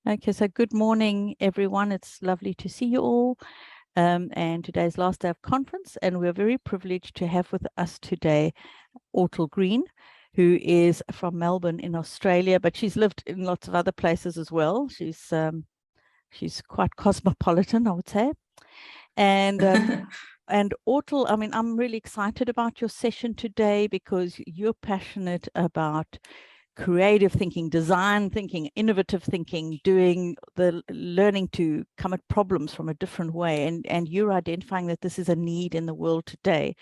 Okay, so good morning, everyone. It's lovely to see you all. And today's last day of conference, and we're very privileged to have with us today Ortal Green, who is from Melbourne in Australia, but she's lived in lots of other places as well. She's quite cosmopolitan, I would say. And Ortal, I mean, I'm really excited about your session today because you're passionate about creative thinking, design thinking, innovative thinking, doing the learning to come at problems from a different way. And you're identifying that this is a need in the world today.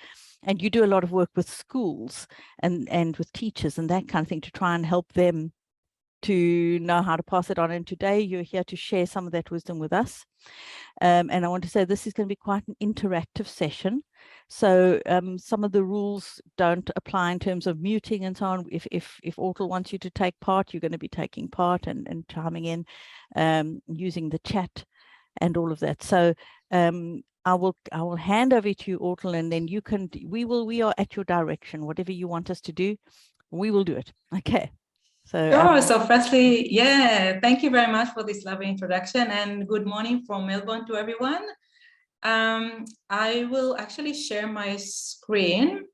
And you do a lot of work with schools and with teachers and that kind of thing to try and help them to know how to pass it on. And today you're here to share some of that wisdom with us. And I want to say this is going to be quite an interactive session. So some of the rules don't apply in terms of muting and so on. If Ortal wants you to take part, you're going to be taking part and chiming in, using the chat and all of that. So I will hand over to you, Ortal, and then we are at your direction. Whatever you want us to do, we will do it. Okay. So firstly, thank you very much for this lovely introduction, and good morning from Melbourne to everyone. I will actually share my screen,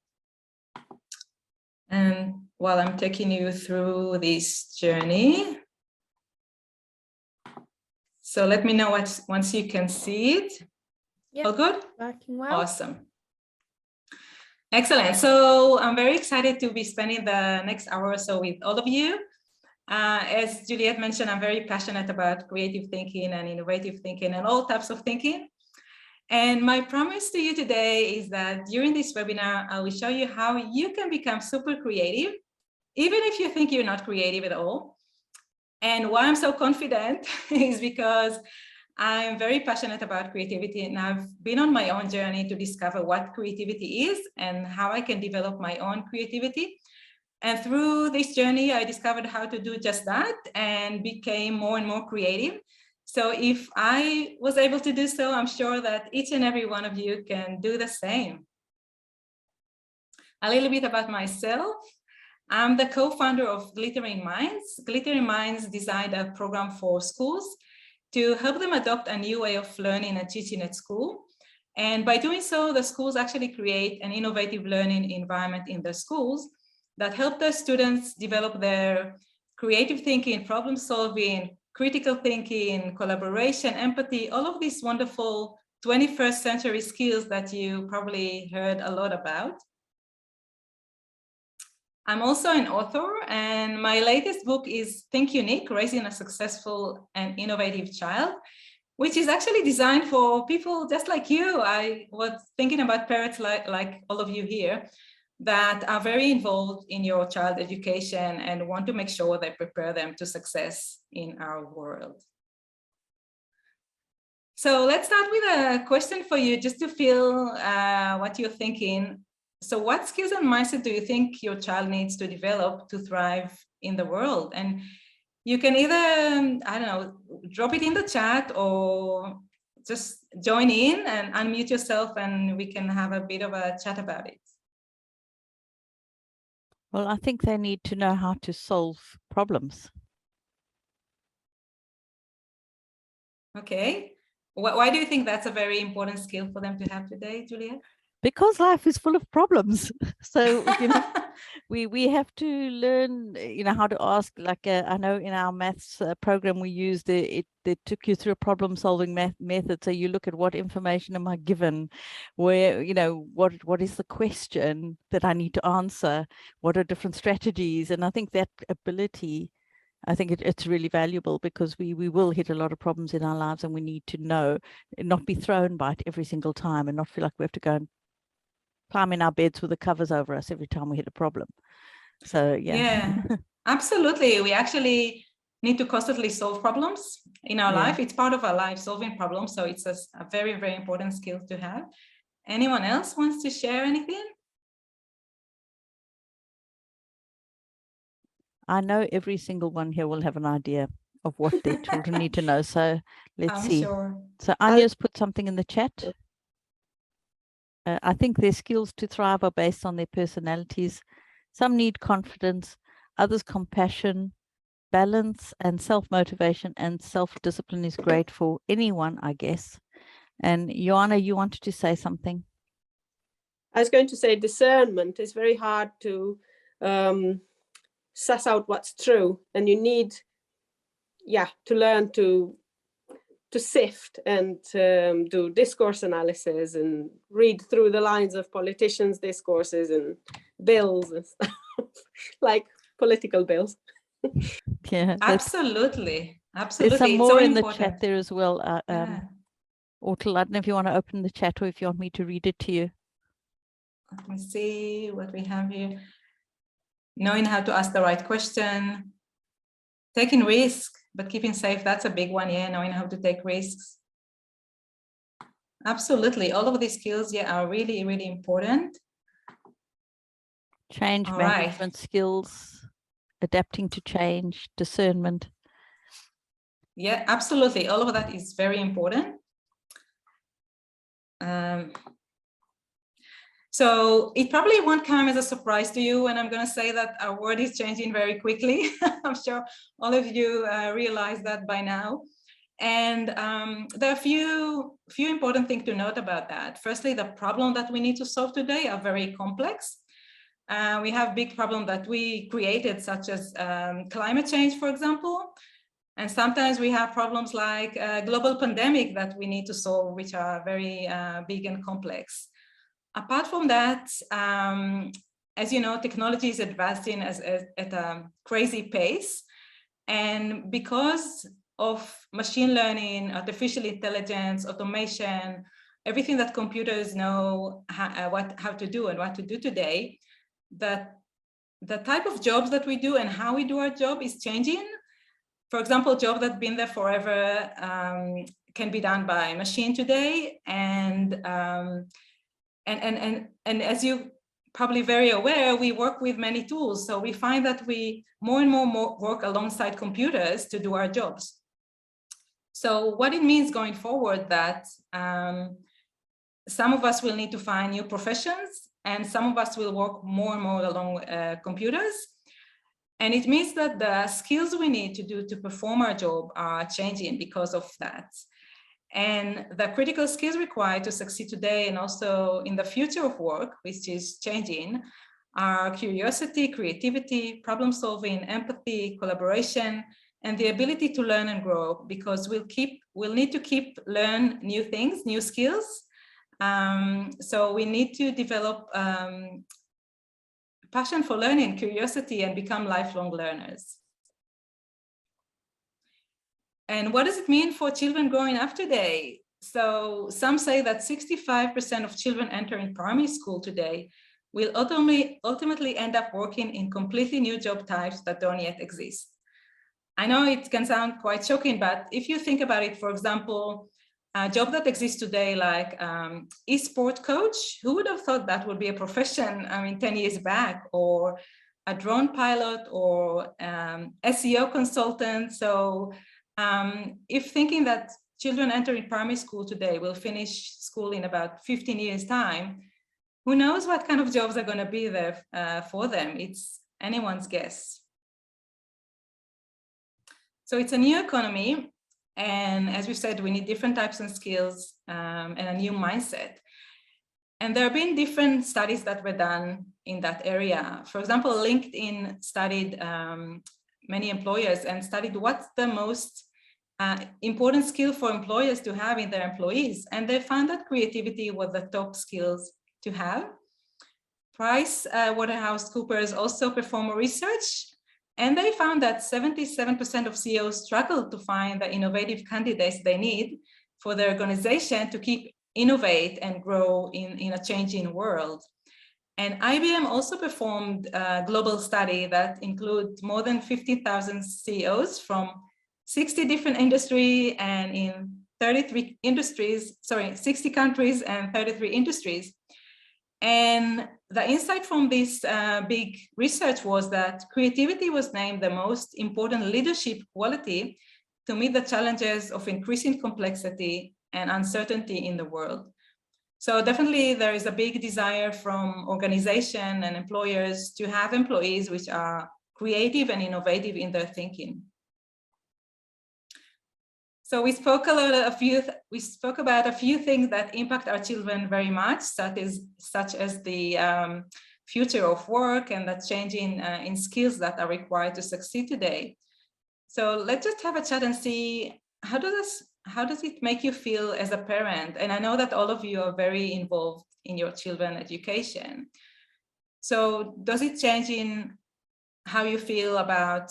and while I'm taking you through this journey. So let me know once you can see it. Yep. All good? Working well. Awesome. Excellent. So I'm very excited to be spending the next hour or so with all of you. As Juliet mentioned, I'm very passionate about creative thinking and innovative thinking and all types of thinking. And my promise to you today is that during this webinar, I will show you how you can become super creative, even if you think you're not creative at all. And why I'm so confident is because I'm very passionate about creativity, and I've been on my own journey to discover what creativity is and how I can develop my own creativity. And through this journey, I discovered how to do just that and became more and more creative. So if I was able to do so, I'm sure that each and every one of you can do the same. A little bit about myself. I'm the co-founder of Glittering Minds. Glittering Minds designed a program for schools to help them adopt a new way of learning and teaching at school. And by doing so, the schools actually create an innovative learning environment in the schools that help the students develop their creative thinking, problem solving, critical thinking, collaboration, empathy, all of these wonderful 21st century skills that you probably heard a lot about. I'm also an author, and my latest book is Think Unique, Raising a Successful and Innovative Child, which is actually designed for people just like you. I was thinking about parents like all of you here that are very involved in your child education and want to make sure they prepare them to success in our world. So let's start with a question for you, just to feel what you're thinking. So what skills and mindset do you think your child needs to develop to thrive in the world? And you can either, I don't know, drop it in the chat or just join in and unmute yourself and we can have a bit of a chat about it. Well, I think they need to know how to solve problems. Okay. Why do you think that's a very important skill for them to have today, Juliet? Because life is full of problems. So, you know, we have to learn, you know, how to ask. Like I know in our maths program we used it took you through a problem solving method. So you look at what information am I given, where, you know, what is the question that I need to answer, what are different strategies. And I think that ability, I think it's really valuable because we will hit a lot of problems in our lives, and we need to know and not be thrown by it every single time and not feel like we have to go and climb in our beds with the covers over us every time we hit a problem. So yeah, absolutely. We actually need to constantly solve problems in our life. It's part of our life, solving problems. So it's a very, very important skill to have. Anyone else wants to share anything? I know every single one here will have an idea of what their children need to know. So let's see. Sure. So Anya's put something in the chat. I think their skills to thrive are based on their personalities. Some need confidence, others compassion, balance and self-motivation and self-discipline is great for anyone, I guess. And Joanna, you wanted to say something? I was going to say discernment is very hard to suss out what's true, and you need, to learn to sift and do discourse analysis and read through the lines of politicians' discourses and bills and stuff, like political bills. Yeah, absolutely. There's some It's more so in the important. chat there as well. Yeah. Ortal, I don't know if you want to open the chat or if you want me to read it to you. Let me see what we have here. Knowing how to ask the right question, taking risk, but keeping safe, that's a big one, yeah, knowing how to take risks. Absolutely, all of these skills, are really, really important. Change All management skills, adapting to change, discernment. Yeah, absolutely, all of that is very important. So it probably won't come as a surprise to you when I'm going to say that our world is changing very quickly. I'm sure all of you realize that by now. And there are a few important things to note about that. Firstly, the problem that we need to solve today are very complex. We have big problems that we created, such as climate change, for example. And sometimes we have problems like a global pandemic that we need to solve, which are very big and complex. Apart from that, as you know, technology is advancing at a crazy pace. And because of machine learning, artificial intelligence, automation, everything that computers know how to do and what to do today, that the type of jobs that we do and how we do our job is changing. For example, jobs that have been there forever can be done by machine today. And as you probably very aware, we work with many tools. So we find that we more and more work alongside computers to do our jobs. So what it means going forward that some of us will need to find new professions and some of us will work more and more along computers. And it means that the skills we need to do to perform our job are changing because of that. And the critical skills required to succeed today and also in the future of work, which is changing, are curiosity, creativity, problem solving, empathy, collaboration, and the ability to learn and grow, because we'll need to learn new things, new skills. So we need to develop passion for learning, curiosity, and become lifelong learners. And what does it mean for children growing up today? So some say that 65% of children entering primary school today will ultimately end up working in completely new job types that don't yet exist. I know it can sound quite shocking, but if you think about it, for example, a job that exists today, like e-sport coach, who would have thought that would be a profession, 10 years back, or a drone pilot or SEO consultant. So if thinking that children entering primary school today will finish school in about 15 years time, who knows what kind of jobs are going to be there for them? It's anyone's guess. So it's a new economy. And as we said, we need different types of skills and a new mindset. And there have been different studies that were done in that area. For example, LinkedIn studied many employers and studied what's the most important skill for employers to have in their employees. And they found that creativity was the top skills to have. PricewaterhouseCoopers also performed research, and they found that 77% of CEOs struggle to find the innovative candidates they need for their organization to keep innovate and grow in a changing world. And IBM also performed a global study that includes more than 50,000 CEOs from 60 different industries and in 60 countries and 33 industries. And the insight from this big research was that creativity was named the most important leadership quality to meet the challenges of increasing complexity and uncertainty in the world. So definitely there is a big desire from organization and employers to have employees which are creative and innovative in their thinking. So we spoke about a few things that impact our children very much, such as the future of work and the change in skills that are required to succeed today. So let's just have a chat and see how does it make you feel as a parent? And I know that all of you are very involved in your children's education. So does it change in how you feel about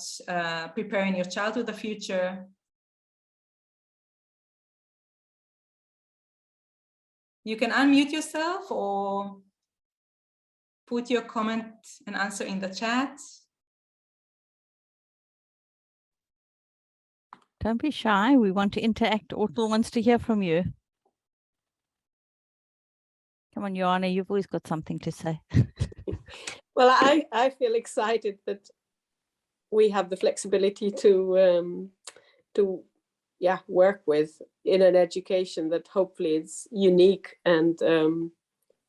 preparing your child for the future? You can unmute yourself or put your comment and answer in the chat. Don't be shy. We want to interact. Ortal wants to hear from you. Come on, Joanna, you've always got something to say. Well, I feel excited that we have the flexibility to work with in an education that hopefully is unique and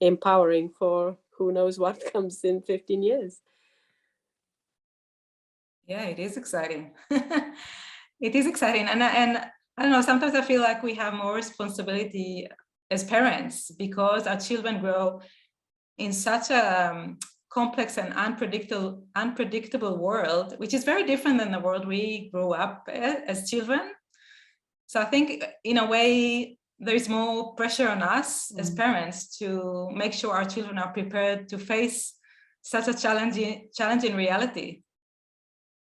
empowering for who knows what comes in 15 years. Yeah, it is exciting. It is exciting. And I don't know, sometimes I feel like we have more responsibility as parents because our children grow in such a complex and unpredictable world, which is very different than the world we grew up as children. So I think in a way, there is more pressure on us as parents to make sure our children are prepared to face such a challenging reality.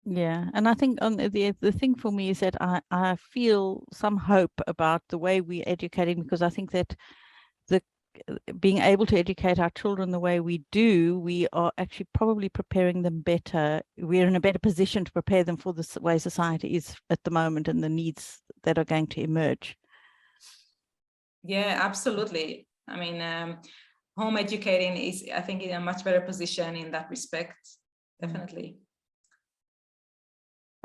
Yeah, and I think on the thing for me is that I feel some hope about the way we're educating, because I think that being able to educate our children the way we do, we are actually probably preparing them better. We're in a better position to prepare them for the way society is at the moment and the needs that are going to emerge. Yeah, absolutely. I mean, home educating is, I think, in a much better position in that respect, definitely.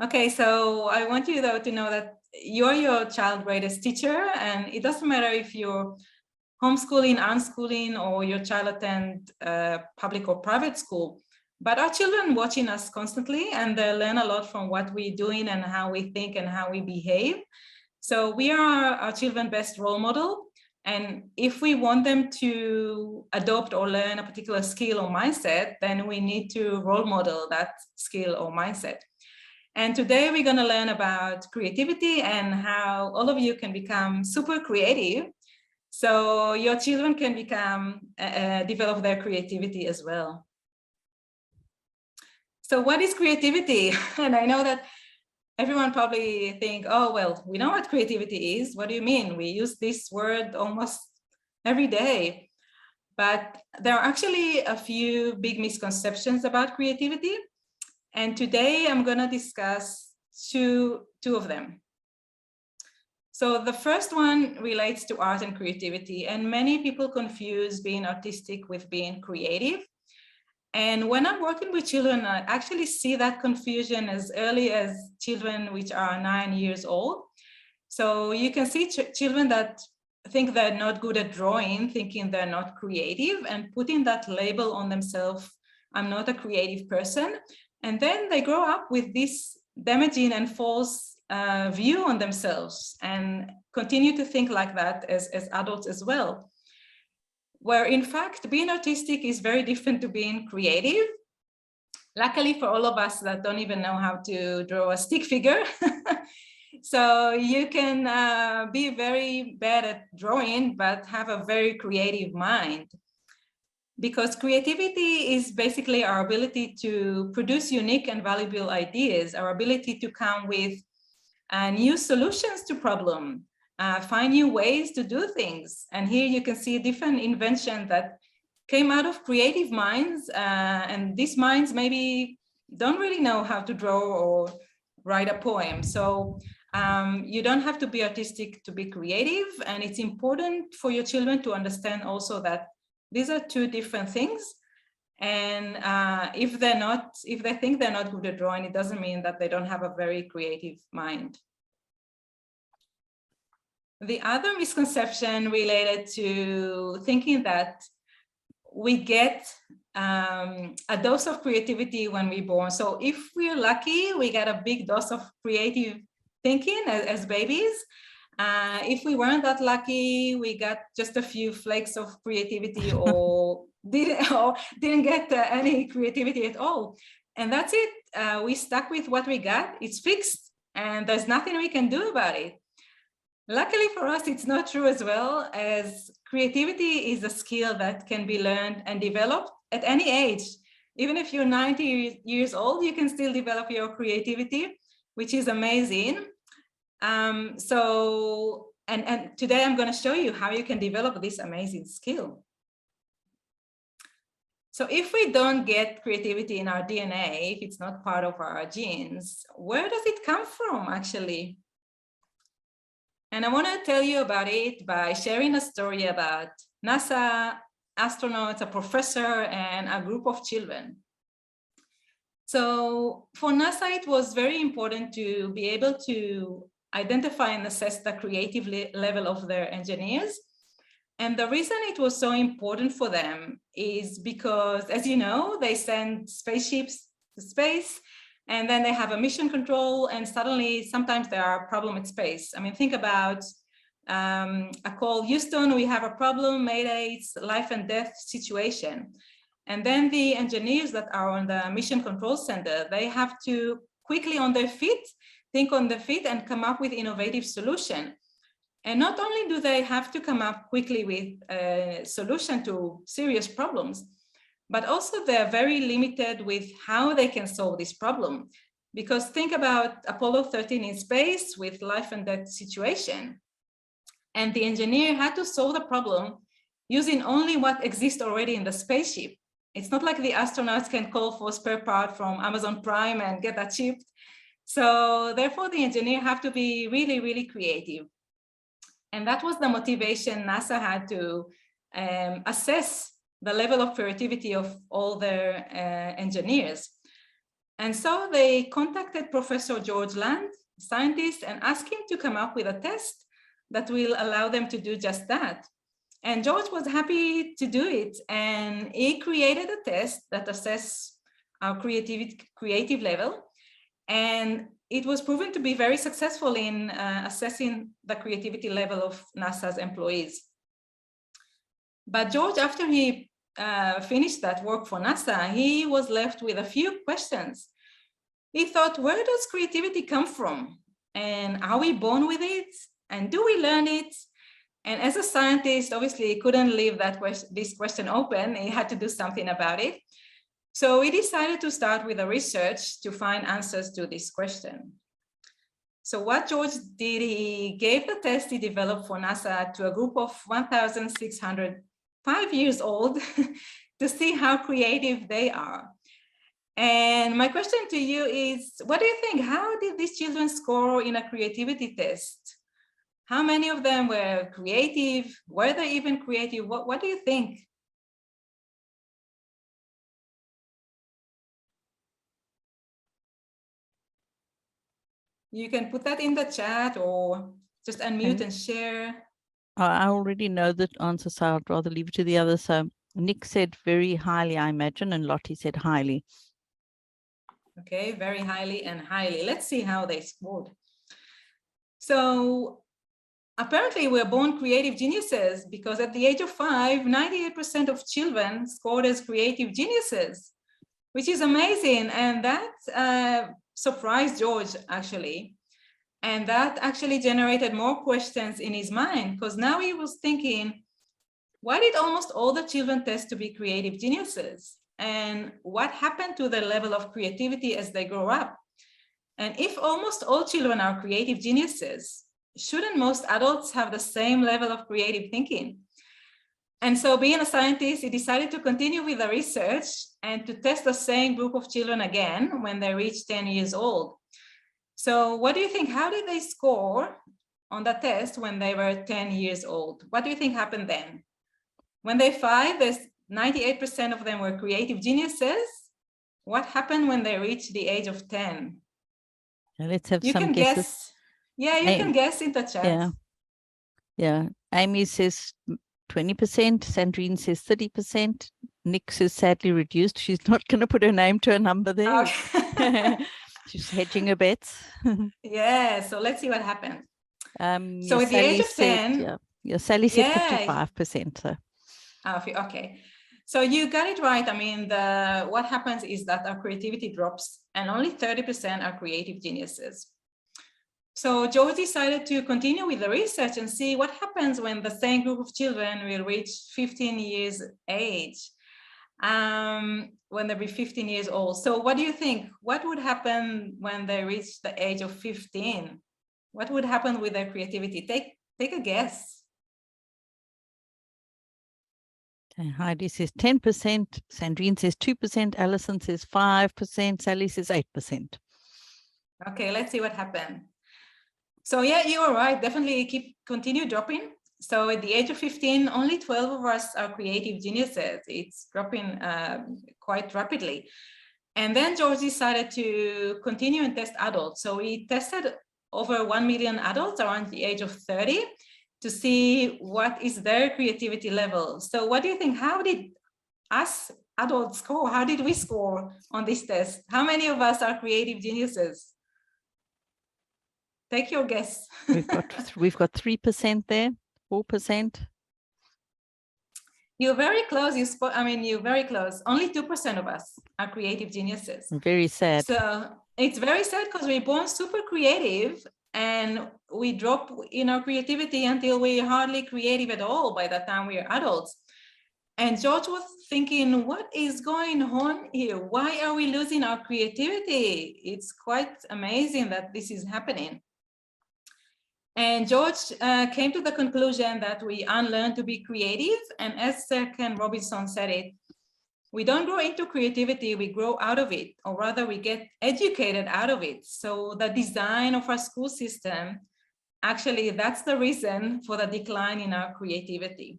Okay, so I want you though to know that you're your child's greatest teacher, and it doesn't matter if you're homeschooling, unschooling, or your child attend public or private school, but our children watching us constantly, and they learn a lot from what we're doing and how we think and how we behave. So we are our children's best role model. And if we want them to adopt or learn a particular skill or mindset, then we need to role model that skill or mindset. And today we're going to learn about creativity and how all of you can become super creative, so your children can develop their creativity as well. So what is creativity? And I know that everyone probably think, oh, well, we know what creativity is. What do you mean? We use this word almost every day. But there are actually a few big misconceptions about creativity. And today I'm going to discuss two of them. So the first one relates to art and creativity, and many people confuse being artistic with being creative. And when I'm working with children, I actually see that confusion as early as children which are 9 years old. So you can see children that think they're not good at drawing, thinking they're not creative, and putting that label on themselves, I'm not a creative person. And then they grow up with this damaging and false view on themselves and continue to think like that as adults as well. Where in fact, being artistic is very different to being creative. Luckily for all of us that don't even know how to draw a stick figure, so you can be very bad at drawing, but have a very creative mind. Because creativity is basically our ability to produce unique and valuable ideas, our ability to come with new solutions to problems, find new ways to do things. And here you can see different inventions that came out of creative minds, and these minds maybe don't really know how to draw or write a poem. So you don't have to be artistic to be creative, and it's important for your children to understand also that these are two different things. And if they think they're not good at drawing, it doesn't mean that they don't have a very creative mind. The other misconception related to thinking that we get a dose of creativity when we're born. So if we're lucky, we get a big dose of creative thinking as babies. If we weren't that lucky, we got just a few flakes of creativity or didn't get any creativity at all. And that's it. We stuck with what we got. It's fixed and there's nothing we can do about it. Luckily for us, it's not true as well, as creativity is a skill that can be learned and developed at any age. Even if you're 90 years old, you can still develop your creativity, which is amazing. So today I'm going to show you how you can develop this amazing skill. So if we don't get creativity in our DNA, if it's not part of our genes, where does it come from actually? And I want to tell you about it by sharing a story about NASA astronauts, a professor, and a group of children. So for NASA, it was very important to be able to identify and assess the creative level of their engineers. And the reason it was so important for them is because, as you know, they send spaceships to space, and then they have a mission control, and suddenly sometimes there are problems at space. I mean, think about a call, Houston, we have a problem, Mayday, it's life and death situation. And then the engineers that are on the mission control center, they have to quickly on their feet, think on their feet and come up with innovative solution. And not only do they have to come up quickly with a solution to serious problems, but also they're very limited with how they can solve this problem. Because think about Apollo 13 in space with life and death situation. And the engineer had to solve the problem using only what exists already in the spaceship. It's not like the astronauts can call for a spare part from Amazon Prime and get that shipped. So therefore the engineer have to be really, really creative. And that was the motivation NASA had to assess the level of creativity of all their engineers. And so they contacted Professor George Land, scientist, and asked him to come up with a test that will allow them to do just that. And George was happy to do it. And he created a test that assesses our creative level. And it was proven to be very successful in assessing the creativity level of NASA's employees. But George, after he finished that work for NASA, he was left with a few questions. He thought, where does creativity come from? And are we born with it? And do we learn it? And as a scientist, obviously, he couldn't leave this question open. He had to do something about it. So we decided to start with a research to find answers to this question. So what George did, he gave the test he developed for NASA to a group of 1,605 years old to see how creative they are. And my question to you is, what do you think? How did these children score in a creativity test? How many of them were creative? Were they even creative? What do you think? You can put that in the chat or just unmute and share. I already know the answer, so I'd rather leave it to the others. So Nick said very highly, I imagine, and Lottie said highly. Okay, very highly and highly. Let's see how they scored. So apparently we're born creative geniuses, because at the age of 5, 98% of children scored as creative geniuses, which is amazing. And that surprised George, actually. And that actually generated more questions in his mind, because now he was thinking, why did almost all the children test to be creative geniuses? And what happened to their level of creativity as they grow up? And if almost all children are creative geniuses, shouldn't most adults have the same level of creative thinking? And so being a scientist, he decided to continue with the research and to test the same group of children again when they reached 10 years old. So what do you think? How did they score on the test when they were 10 years old? What do you think happened then? When they 5, there's 98% of them were creative geniuses. What happened when they reached the age of 10? Let's have you some can guesses. Guess. Yeah, you can guess in the chat. Yeah. Amy says 20%. Sandrine says 30%. Nix is sadly reduced. She's not going to put her name to a number there. Okay. She's hedging her bets. Yeah, so let's see what happens. Yeah, So at the age Sally of said, 10, yeah, Sally said yeah. 55%. So. Okay, so you got it right. I mean, what happens is that our creativity drops and only 30% are creative geniuses. So George decided to continue with the research and see what happens when the same group of children will reach 15 years age, when they'll be 15 years old. So what do you think? What would happen when they reach the age of 15? What would happen with their creativity? Take a guess. Okay, Heidi says 10%, Sandrine says 2%, Alison says 5%, Sally says 8%. Okay, let's see what happened. So yeah, you are right. Definitely continue dropping. So at the age of 15, only 12 of us are creative geniuses. It's dropping quite rapidly. And then George decided to continue and test adults. So he tested over 1 million adults around the age of 30 to see what is their creativity level. So what do you think? How did us adults score? How did we score on this test? How many of us are creative geniuses? Take your guess. We've got 3% there, 4%. You're very close. You're very close. Only 2% of us are creative geniuses. Very sad. So it's very sad because we're born super creative and we drop in our creativity until we're hardly creative at all by the time we're adults. And George was thinking, what is going on here? Why are we losing our creativity? It's quite amazing that this is happening. And George came to the conclusion that we unlearn to be creative. And as Sir Ken Robinson said it, we don't grow into creativity, we grow out of it, or rather we get educated out of it. So the design of our school system, actually, that's the reason for the decline in our creativity.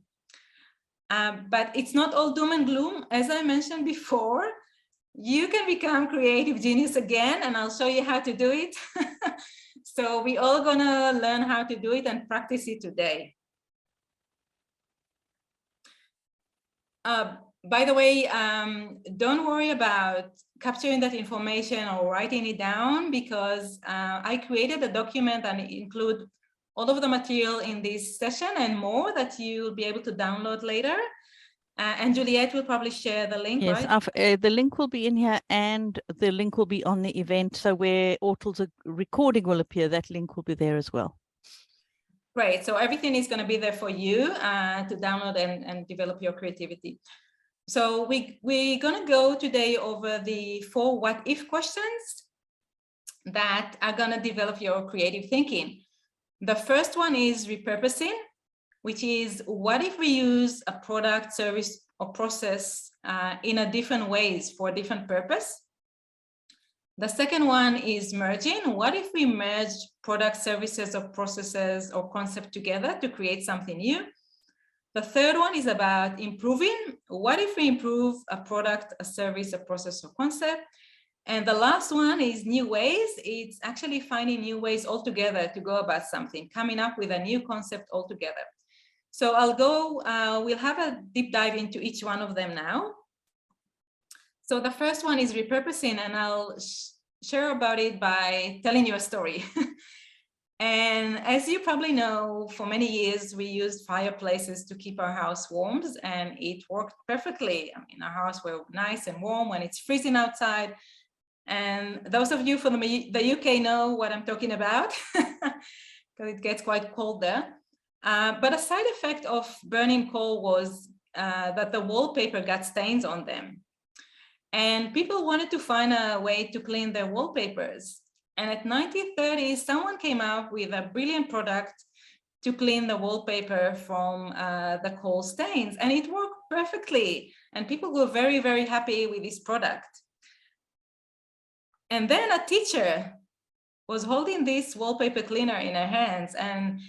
But it's not all doom and gloom. As I mentioned before, you can become creative genius again, and I'll show you how to do it. So we all gonna learn how to do it and practice it today. By the way, don't worry about capturing that information or writing it down, because I created a document and include all of the material in this session and more that you'll be able to download later. And Juliet will probably share the link, yes, right? The link will be in here and the link will be on the event. So where Ortal's recording will appear, that link will be there as well. Great. So everything is going to be there for you to download and develop your creativity. So we're going to go today over the 4 what-if questions that are going to develop your creative thinking. The first one is repurposing, which is what if we use a product, service, or process in a different ways for a different purpose? The second one is merging. What if we merge product, services, or processes or concepts together to create something new? The third one is about improving. What if we improve a product, a service, a process, or concept? And the last one is new ways. It's actually finding new ways altogether to go about something, coming up with a new concept altogether. So we'll have a deep dive into each one of them now. So the first one is repurposing, and I'll share about it by telling you a story. And as you probably know, for many years, we used fireplaces to keep our house warm, and it worked perfectly. I mean, our house were nice and warm when it's freezing outside. And those of you from the UK know what I'm talking about, because it gets quite cold there. But a side effect of burning coal was that the wallpaper got stains on them. And people wanted to find a way to clean their wallpapers. And at 1930, someone came up with a brilliant product to clean the wallpaper from the coal stains. And it worked perfectly. And people were very, very happy with this product. And then a teacher was holding this wallpaper cleaner in her hands. And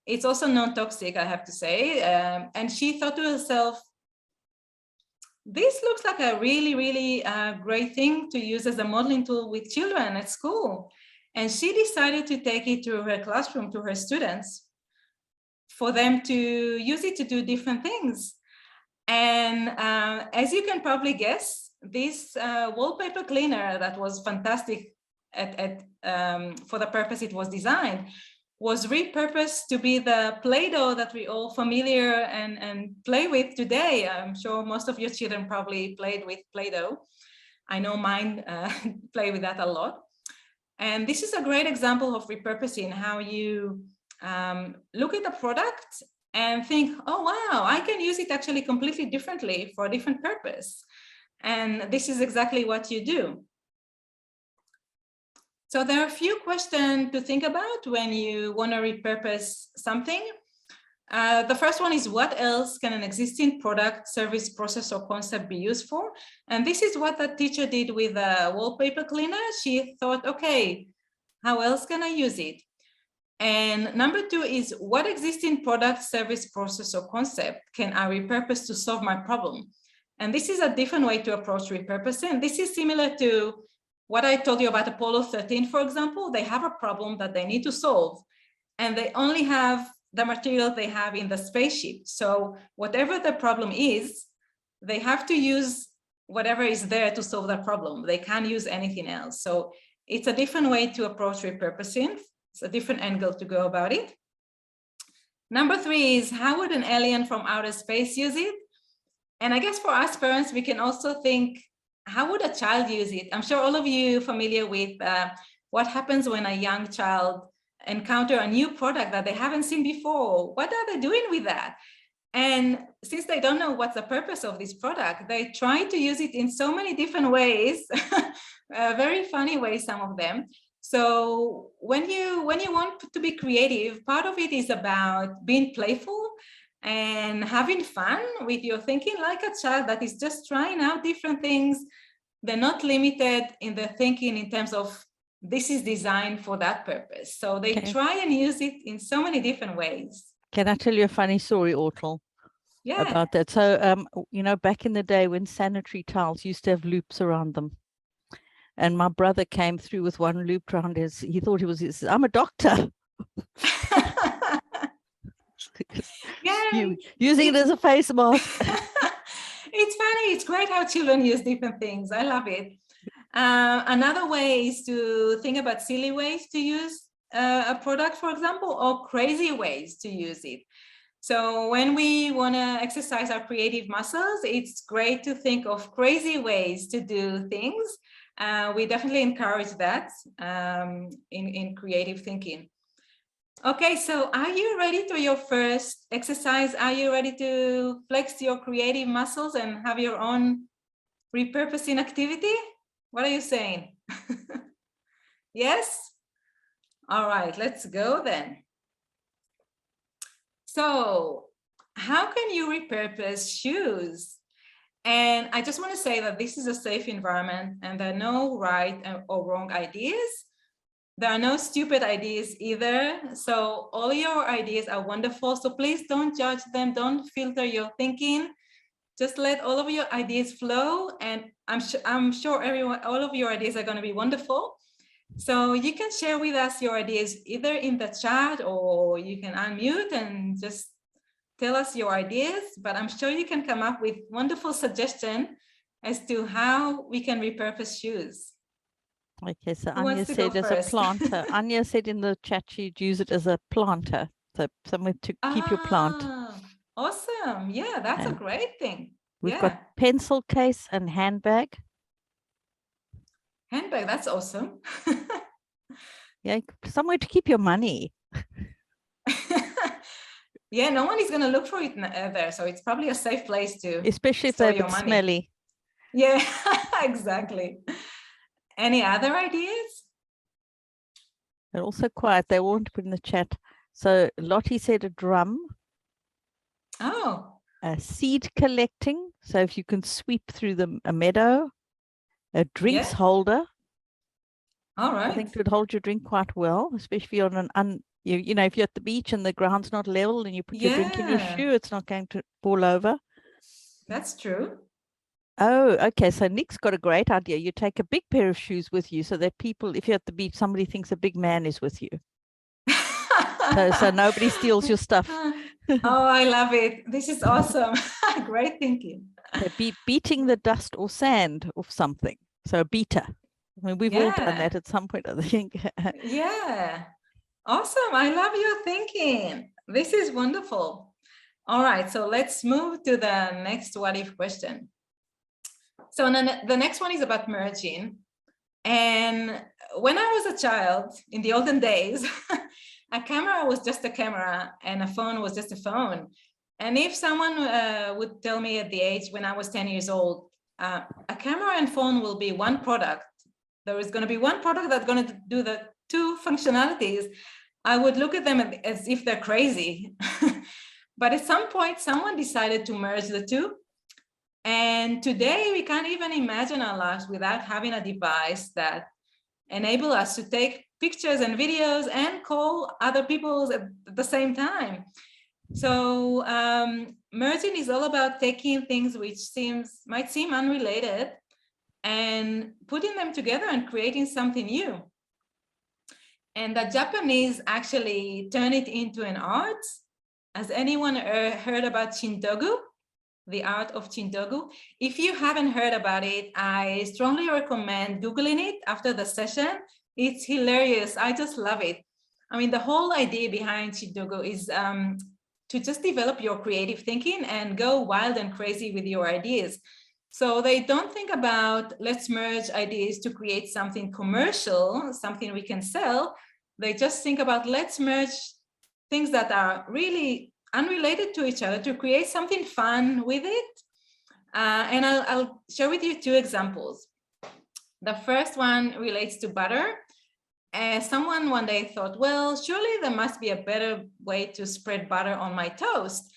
it's also non-toxic, I have to say. And she thought to herself, this looks like a really, really great thing to use as a modeling tool with children at school. And she decided to take it to her classroom, to her students, for them to use it to do different things. And as you can probably guess, this wallpaper cleaner that was fantastic for the purpose it was designed was repurposed to be the Play-Doh that we all familiar and play with today. I'm sure most of your children probably played with Play-Doh. I know mine play with that a lot. And this is a great example of repurposing, how you look at a product and think, oh, wow, I can use it actually completely differently for a different purpose. And this is exactly what you do. So there are a few questions to think about when you want to repurpose something. The first one is, what else can an existing product, service, process, or concept be used for? And this is what the teacher did with the wallpaper cleaner. She thought, okay, how else can I use it? And number two is, what existing product, service, process, or concept can I repurpose to solve my problem? And this is a different way to approach repurposing. This is similar to what I told you about Apollo 13, for example. They have a problem that they need to solve, and they only have the material they have in the spaceship. So whatever the problem is, they have to use whatever is there to solve the problem. They can't use anything else. So it's a different way to approach repurposing. It's a different angle to go about it. Number three is, how would an alien from outer space use it? And I guess for us parents, we can also think, how would a child use it? I'm sure all of you are familiar with what happens when a young child encounter a new product that they haven't seen before. What are they doing with that? And since they don't know what's the purpose of this product, they try to use it in so many different ways, very funny ways, some of them. So when you want to be creative, part of it is about being playful and having fun with your thinking, like a child that is just trying out different things. They're not limited in their thinking in terms of this is designed for that purpose. So they try and use it in so many different ways. Can I tell you a funny story, Ortal? Yeah. About that. So, you know, back in the day when sanitary towels used to have loops around them, and my brother came through with one loop around his, he thought he was his, I'm a doctor. Using it as a face mask. It's funny. It's great how children use different things. I love it. Another way is to think about silly ways to use a product, for example, or crazy ways to use it. So when we want to exercise our creative muscles, it's great to think of crazy ways to do things. We definitely encourage that in creative thinking. Okay, so are you ready to your first exercise? Are you ready to flex your creative muscles and have your own repurposing activity? What are you saying? Yes? All right, let's go then. So how can you repurpose shoes? And I just want to say that this is a safe environment and there are no right or wrong ideas. There are no stupid ideas either. So all your ideas are wonderful. So please don't judge them. Don't filter your thinking. Just let all of your ideas flow. And I'm sure all of your ideas are going to be wonderful. So you can share with us your ideas either in the chat, or you can unmute and just tell us your ideas. But I'm sure you can come up with wonderful suggestions as to how we can repurpose shoes. Okay, so Anya said as a planter. Anya said in the chat she'd use it as a planter, so somewhere to keep your plant. Awesome. Yeah, that's a great thing. We've got pencil case and handbag. Handbag, that's awesome. Yeah, somewhere to keep your money. Yeah, no one is going to look for it there, so it's probably a safe place to, especially if they're smelly. Yeah, exactly. Any other ideas? They're also quiet. They want to put in the chat. So Lottie said a drum. Oh. Seed collecting. So if you can sweep through a meadow. A drinks holder. All right. I think it would hold your drink quite well, especially on an you know, if you're at the beach and the ground's not level and you put your drink in your shoe, it's not going to fall over. That's true. Oh, okay. So Nick's got a great idea. You take a big pair of shoes with you so that people, if you're at the beach, somebody thinks a big man is with you. so nobody steals your stuff. Oh, I love it. This is awesome. Great thinking. So beating the dust or sand off something. So a beater. I mean, we've all done Yeah. that at some point, I think. Yeah. Awesome. I love your thinking. This is wonderful. All right. So let's move to the next what if question. So the next one is about merging. And when I was a child in the olden days, a camera was just a camera and a phone was just a phone. And if someone would tell me at the age when I was 10 years old, a camera and phone will be one product, there is going to be one product that's going to do the two functionalities, I would look at them as if they're crazy. But at some point, someone decided to merge the two. And today we can't even imagine our lives without having a device that enable us to take pictures and videos and call other people at the same time. So merging is all about taking things which might seem unrelated and putting them together and creating something new. And the Japanese actually turn it into an art. Has anyone heard about Shintogu? The art of Chintogu. If you haven't heard about it, I strongly recommend Googling it after the session. It's hilarious. I just love it. I mean, the whole idea behind Chintogu is to just develop your creative thinking and go wild and crazy with your ideas. So they don't think about let's merge ideas to create something commercial, something we can sell. They just think about let's merge things that are really unrelated to each other to create something fun with it. And I'll share with you two examples. The first one relates to butter. Someone one day thought, well, surely there must be a better way to spread butter on my toast.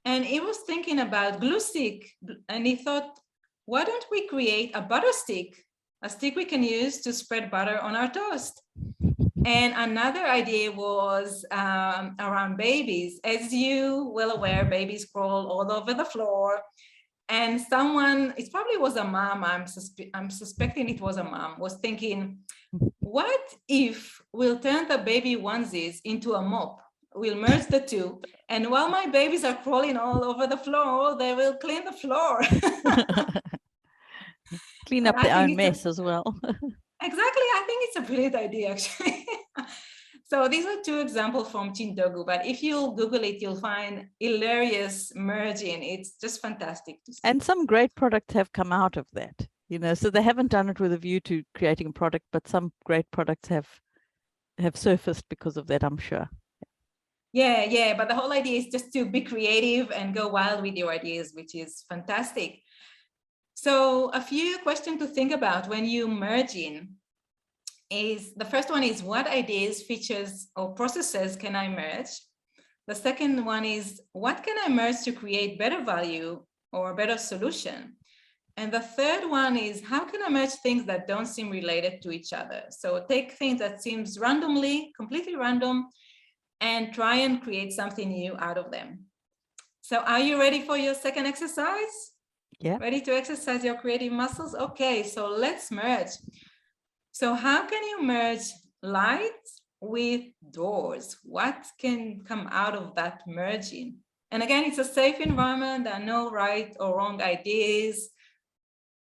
And he was thinking about glue stick. And he thought, why don't we create a butter stick, a stick we can use to spread butter on our toast? And another idea was around babies. As you well aware, babies crawl all over the floor. And someone, it probably was a mom, I'm suspecting it was a mom, was thinking, what if we'll turn the baby onesies into a mop? We'll merge the two. And while my babies are crawling all over the floor, they will clean the floor. Clean up their own mess as well. Exactly. I think it's a brilliant idea, actually. So these are two examples from Chintogu, but if you Google it, you'll find hilarious merging. It's just fantastic to see. And some great products have come out of that, so they haven't done it with a view to creating a product, but some great products have surfaced because of that, I'm sure. Yeah, but the whole idea is just to be creative and go wild with your ideas, which is fantastic. So a few questions to think about when you merging is, the first one is, what ideas, features, or processes can I merge? The second one is, what can I merge to create better value or a better solution? And the third one is, how can I merge things that don't seem related to each other? So take things that seems completely random, and try and create something new out of them. So are you ready for your second exercise? Yeah. Ready to exercise your creative muscles? Okay, so let's merge. So how can you merge light with doors? What can come out of that merging? And again, it's a safe environment. There are no right or wrong ideas.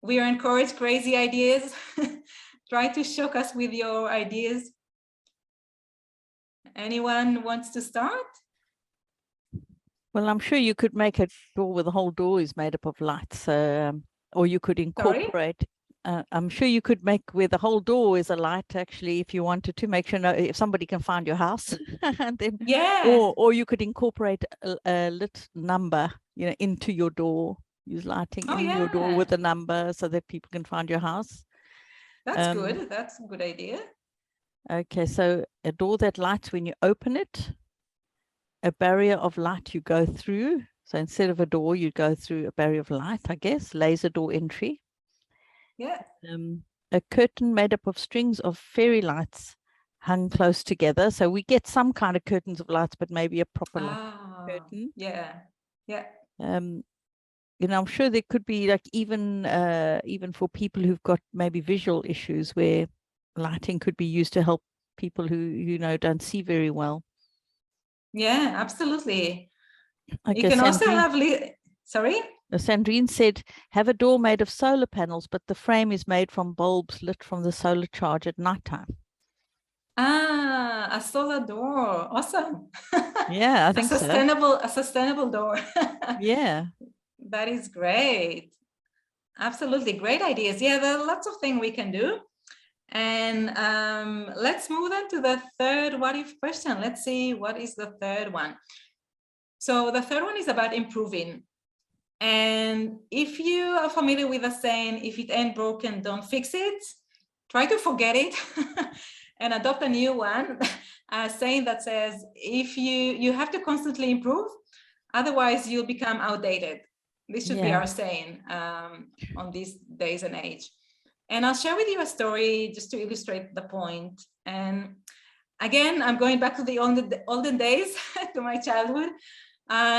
We are encouraged crazy ideas. Try to shock us with your ideas. Anyone wants to start? Well, I'm sure you could make a door where the whole door is made up of lights, or you could incorporate. I'm sure you could make where the whole door is a light, actually, if you wanted to make sure if somebody can find your house, and then or you could incorporate a lit number, into your door. Use lighting in your door with a number so that people can find your house. That's good. That's a good idea. Okay, so a door that lights when you open it, a barrier of light you go through. So instead of a door, you go through a barrier of light, I guess, laser door entry. Yeah. A curtain made up of strings of fairy lights hung close together. So we get some kind of curtains of lights, but maybe a proper curtain. Yeah. I'm sure there could be like even for people who've got maybe visual issues where lighting could be used to help people who don't see very well. Yeah, absolutely. Okay, You can also Sandrine, have, sorry? Sandrine said, have a door made of solar panels, but the frame is made from bulbs lit from the solar charge at nighttime. Ah, a solar door. Awesome. Yeah, I think so. A sustainable door. Yeah. That is great. Absolutely great ideas. Yeah, there are lots of things we can do. And let's move on to the third what if question. Let's see, what is the third one? So the third one is about improving. And if you are familiar with the saying, if it ain't broken, don't fix it, try to forget it and adopt a new one, a saying that says, if you have to constantly improve, otherwise you'll become outdated. This should be our saying on these days and age. And I'll share with you a story just to illustrate the point. And again, I'm going back to the olden days, to my childhood.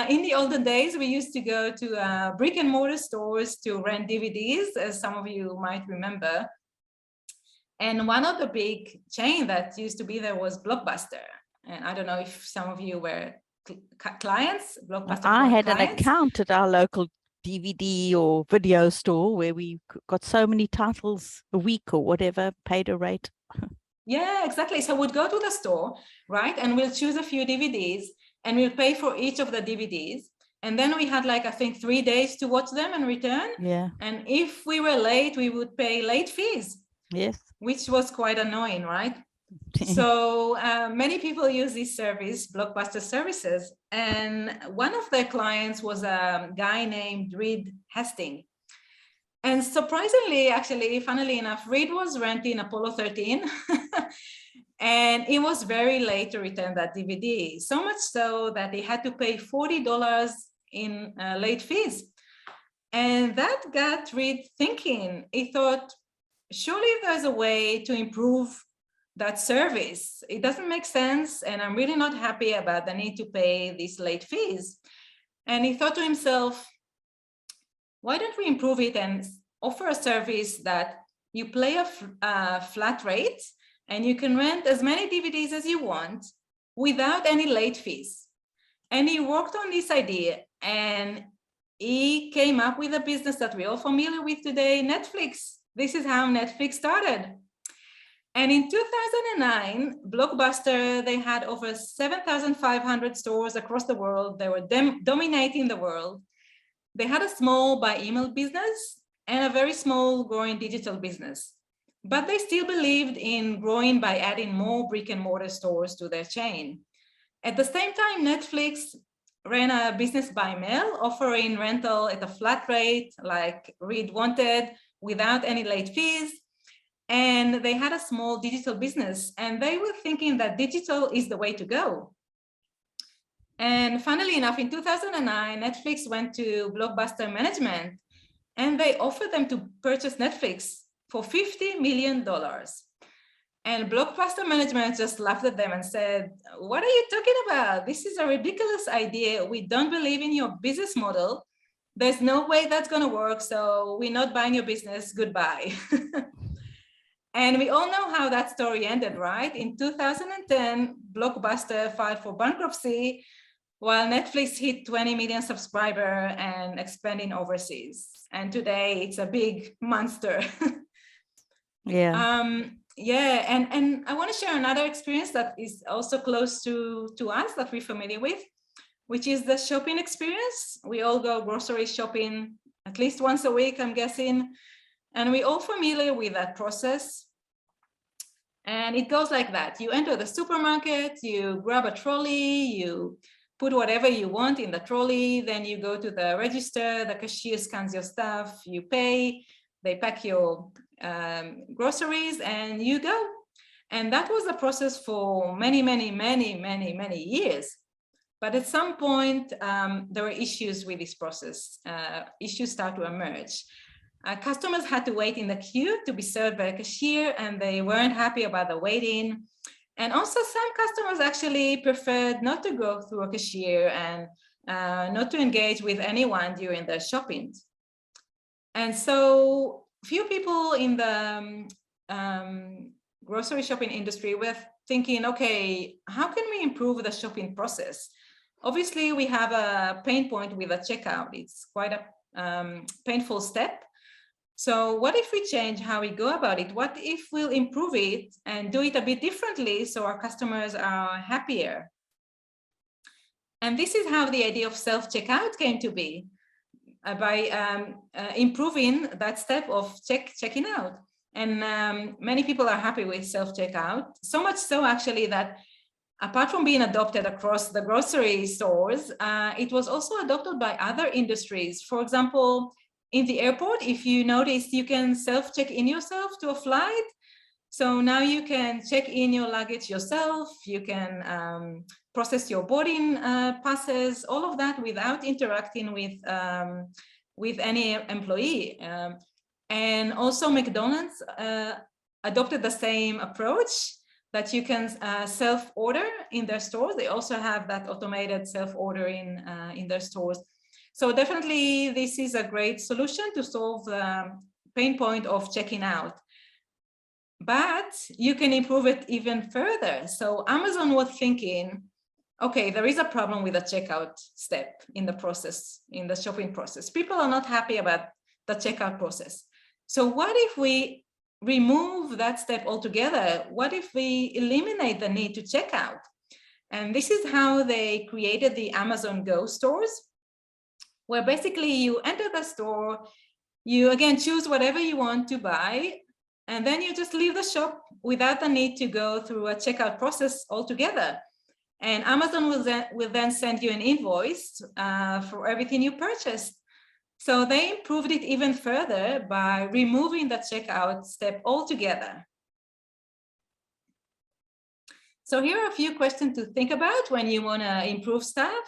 In the olden days, we used to go to brick and mortar stores to rent DVDs, as some of you might remember. And one of the big chain that used to be there was Blockbuster. And I don't know if some of you were clients, Blockbuster I had clients. an account at our local DVD or video store where we got so many titles a week or whatever, paid a rate. Yeah, exactly. So we'd go to the store, right? And we'll choose a few DVDs and we'll pay for each of the DVDs. And then we had like, I think 3 days to watch them and return. Yeah. And if we were late, we would pay late fees. Yes. Which was quite annoying, right? So many people use this service, Blockbuster services. And one of their clients was a guy named Reed Hastings. And surprisingly, actually, funnily enough, Reed was renting Apollo 13. And it was very late to return that DVD, so much so that he had to pay $40 in late fees. And that got Reed thinking. He thought, surely there's a way to improve that service. It doesn't make sense, and I'm really not happy about the need to pay these late fees. And he thought to himself, why don't we improve it and offer a service that you pay a flat rate and you can rent as many DVDs as you want without any late fees? And he worked on this idea and he came up with a business that we're all familiar with today, Netflix. This is how Netflix started. And in 2009, Blockbuster, they had over 7,500 stores across the world. They were dominating the world. They had a small by email business and a very small growing digital business. But they still believed in growing by adding more brick and mortar stores to their chain. At the same time, Netflix ran a business by mail, offering rental at a flat rate like Reed wanted, without any late fees. And they had a small digital business, and they were thinking that digital is the way to go. And funnily enough, in 2009, Netflix went to Blockbuster management, and they offered them to purchase Netflix for $50 million. And Blockbuster management just laughed at them and said, what are you talking about? This is a ridiculous idea. We don't believe in your business model. There's no way that's going to work. So we're not buying your business. Goodbye. And we all know how that story ended, right? In 2010, Blockbuster filed for bankruptcy, while Netflix hit 20 million subscribers and expanding overseas. And today it's a big monster. Yeah. And I want to share another experience that is also close to us, that we're familiar with, which is the shopping experience. We all go grocery shopping at least once a week, I'm guessing. And we're all familiar with that process. And it goes like that. You enter the supermarket, you grab a trolley, you put whatever you want in the trolley, then you go to the register, the cashier scans your stuff, you pay, they pack your groceries, and you go. And that was the process for many, many, many, many, many years. But at some point, there were issues with this process. Issues start to emerge. Customers had to wait in the queue to be served by a cashier, and they weren't happy about the waiting. And also some customers actually preferred not to go through a cashier and not to engage with anyone during their shopping. And so few people in the grocery shopping industry were thinking, okay, how can we improve the shopping process? Obviously, we have a pain point with a checkout. It's quite a painful step. So what if we change how we go about it? What if we'll improve it and do it a bit differently so our customers are happier? And this is how the idea of self-checkout came to be, by improving that step of checking out. And many people are happy with self-checkout, so much so actually that apart from being adopted across the grocery stores, it was also adopted by other industries. For example, in the airport, if you notice, you can self-check in yourself to a flight. So now you can check in your luggage yourself. You can process your boarding passes, all of that without interacting with any employee. And also McDonald's adopted the same approach, that you can self-order in their stores. They also have that automated self-ordering in their stores. So definitely this is a great solution to solve the pain point of checking out. But you can improve it even further. So Amazon was thinking, okay, there is a problem with the checkout step in the process, in the shopping process. People are not happy about the checkout process. So what if we remove that step altogether? What if we eliminate the need to check out? And this is how they created the Amazon Go stores, where basically you enter the store, you again choose whatever you want to buy, and then you just leave the shop without the need to go through a checkout process altogether. And Amazon will then send you an invoice for everything you purchased. So they improved it even further by removing the checkout step altogether. So here are a few questions to think about when you want to improve stuff.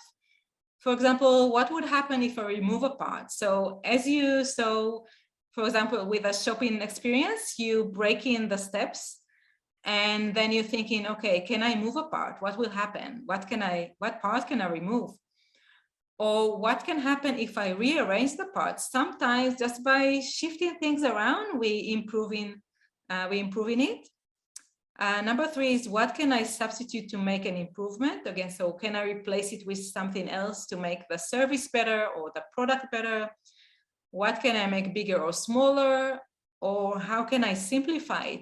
For example, what would happen if I remove a part? So as you saw, for example, with a shopping experience, you break in the steps and then you're thinking, okay, can I move a part? What will happen? What part can I remove? Or what can happen if I rearrange the parts? Sometimes just by shifting things around, we improving it. Number 3 is, what can I substitute to make an improvement? Again, so can I replace it with something else to make the service better or the product better? What can I make bigger or smaller? Or how can I simplify it?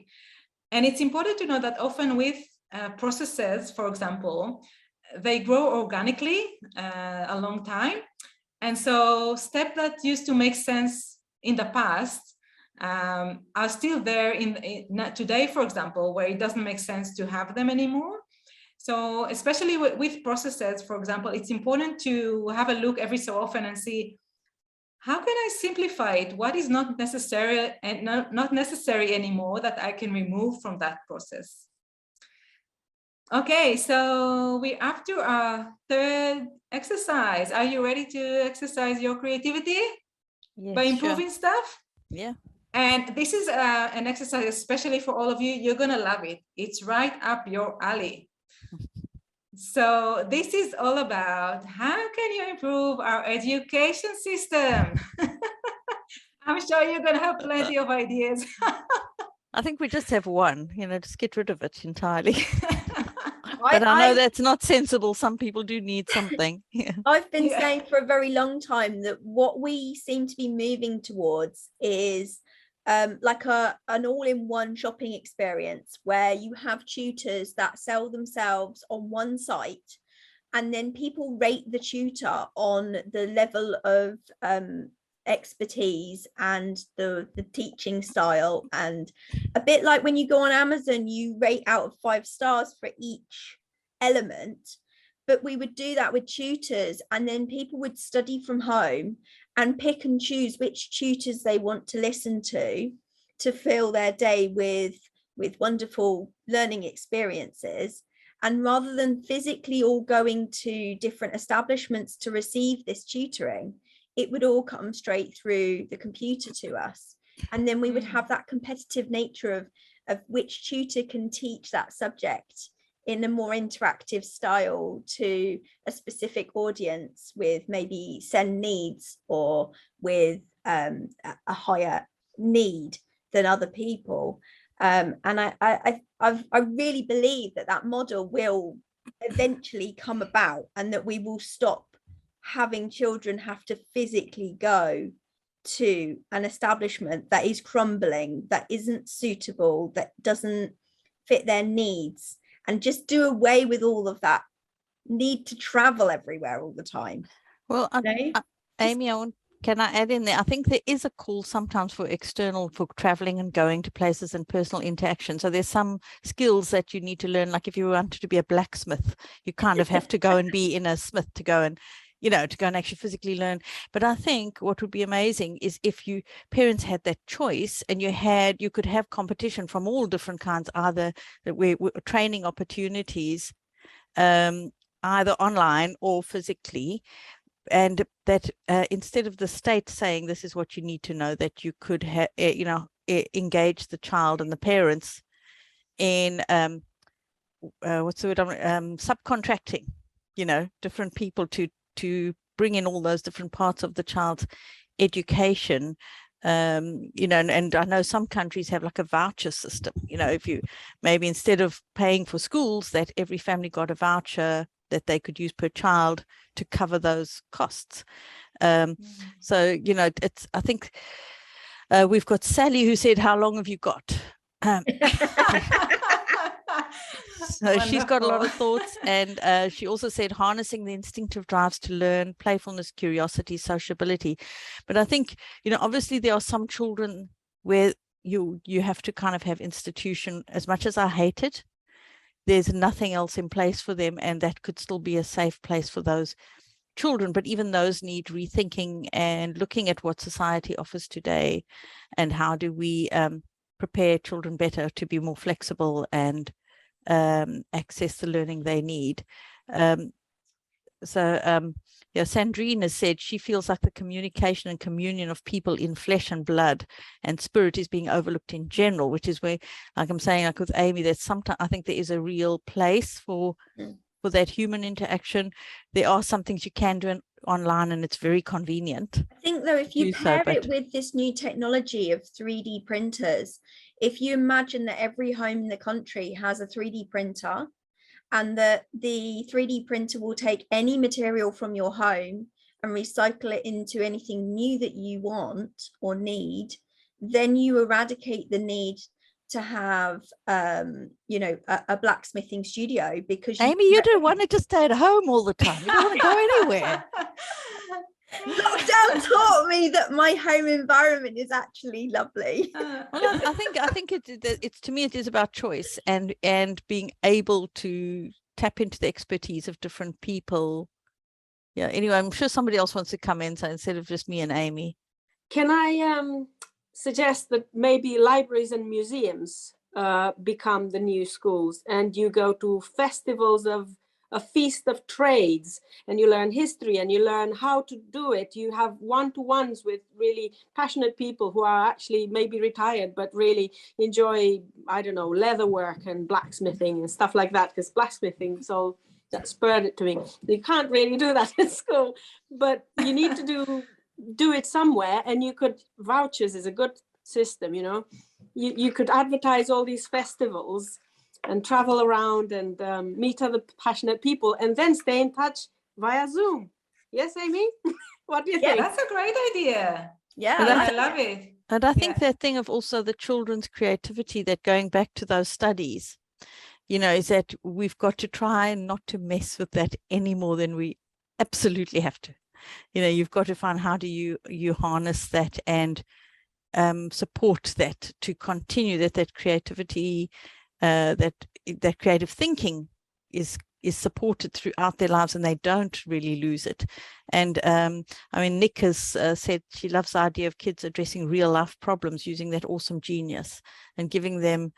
And it's important to know that often with processes, for example, they grow organically a long time. And so steps that used to make sense in the past are still there today, for example, where it doesn't make sense to have them anymore. So especially with processes, for example, it's important to have a look every so often and see, how can I simplify it? What is not necessary and not necessary anymore that I can remove from that process? Okay, so we're up to our 3rd exercise. Are you ready to exercise your creativity by improving stuff? Yeah. And this is an exercise especially for all of you. You're going to love it. It's right up your alley. So this is all about how can you improve our education system? I'm sure you're going to have plenty of ideas. I think we just have one, just get rid of it entirely. But I know that's not sensible. Some people do need something. Yeah. I've been saying for a very long time that what we seem to be moving towards is like an all-in-one shopping experience where you have tutors that sell themselves on one site, and then people rate the tutor on the level of expertise and the teaching style. And a bit like when you go on Amazon, you rate out of 5 stars for each element. But we would do that with tutors, and then people would study from home and pick and choose which tutors they want to listen to fill their day with wonderful learning experiences. And rather than physically all going to different establishments to receive this tutoring, it would all come straight through the computer to us. And then we would have that competitive nature of which tutor can teach that subject in a more interactive style to a specific audience with maybe SEND needs or with a higher need than other people. And I really believe that model will eventually come about, and that we will stop having children have to physically go to an establishment that is crumbling, that isn't suitable, that doesn't fit their needs, and just do away with all of that need to travel everywhere all the time. Well, No? Amy, can I add in there? I think there is a call sometimes for traveling and going to places and personal interaction. So there's some skills that you need to learn. Like if you wanted to be a blacksmith, you kind of have to go and be in a smith to go and, to go and actually physically learn. But I think what would be amazing is if parents had that choice, and you could have competition from all different kinds, either training opportunities, either online or physically, and that instead of the state saying this is what you need to know, that you could engage the child and the parents in what's the word, subcontracting, different people to bring in all those different parts of the child's education. And I know some countries have like a voucher system, if you maybe instead of paying for schools, that every family got a voucher that they could use per child to cover those costs. So it's, I think we've got Sally who said, how long have you got? So she's got a lot of thoughts, and she also said harnessing the instinctive drives to learn, playfulness, curiosity, sociability. But I think, obviously there are some children where you have to kind of have institution. As much as I hate it, there's nothing else in place for them, and that could still be a safe place for those children. But even those need rethinking and looking at what society offers today, and how do we prepare children better to be more flexible and access the learning they need. Sandrine has said she feels like the communication and communion of people in flesh and blood and spirit is being overlooked in general, which is where, like I'm saying, like with Amy, that sometimes I think there is a real place for that human interaction. There are some things you can do online, and it's very convenient. I think though, if you pair it with this new technology of 3D printers, if you imagine that every home in the country has a 3D printer, and that the 3D printer will take any material from your home and recycle it into anything new that you want or need, then you eradicate the need to have a blacksmithing studio, because Amy, you don't want to just stay at home all the time. You don't want to go anywhere. Lockdown taught me that my home environment is actually lovely. Well, I think it's to me it is about choice and being able to tap into the expertise of different people. Yeah. Anyway, I'm sure somebody else wants to come in, so instead of just me and Amy. Can I suggest that maybe libraries and museums become the new schools, and you go to festivals of a feast of trades, and you learn history and you learn how to do it. You have one-to-ones with really passionate people who are actually maybe retired but really enjoy, I don't know, leather work and blacksmithing and stuff like that, because blacksmithing, so that spurred it to me. You can't really do that in school, but you need to do it somewhere. And you could, vouchers is a good system, you could advertise all these festivals and travel around and meet other passionate people, and then stay in touch via Zoom. Yes, Amy? What do you think? That's a great idea. Yeah, I love it. And I think that thing of also the children's creativity, that going back to those studies, is that we've got to try not to mess with that any more than we absolutely have to. You've got to find how do you harness that and support that to continue that creativity, that creative thinking is supported throughout their lives, and they don't really lose it. And Nick has said she loves the idea of kids addressing real life problems using that awesome genius and giving them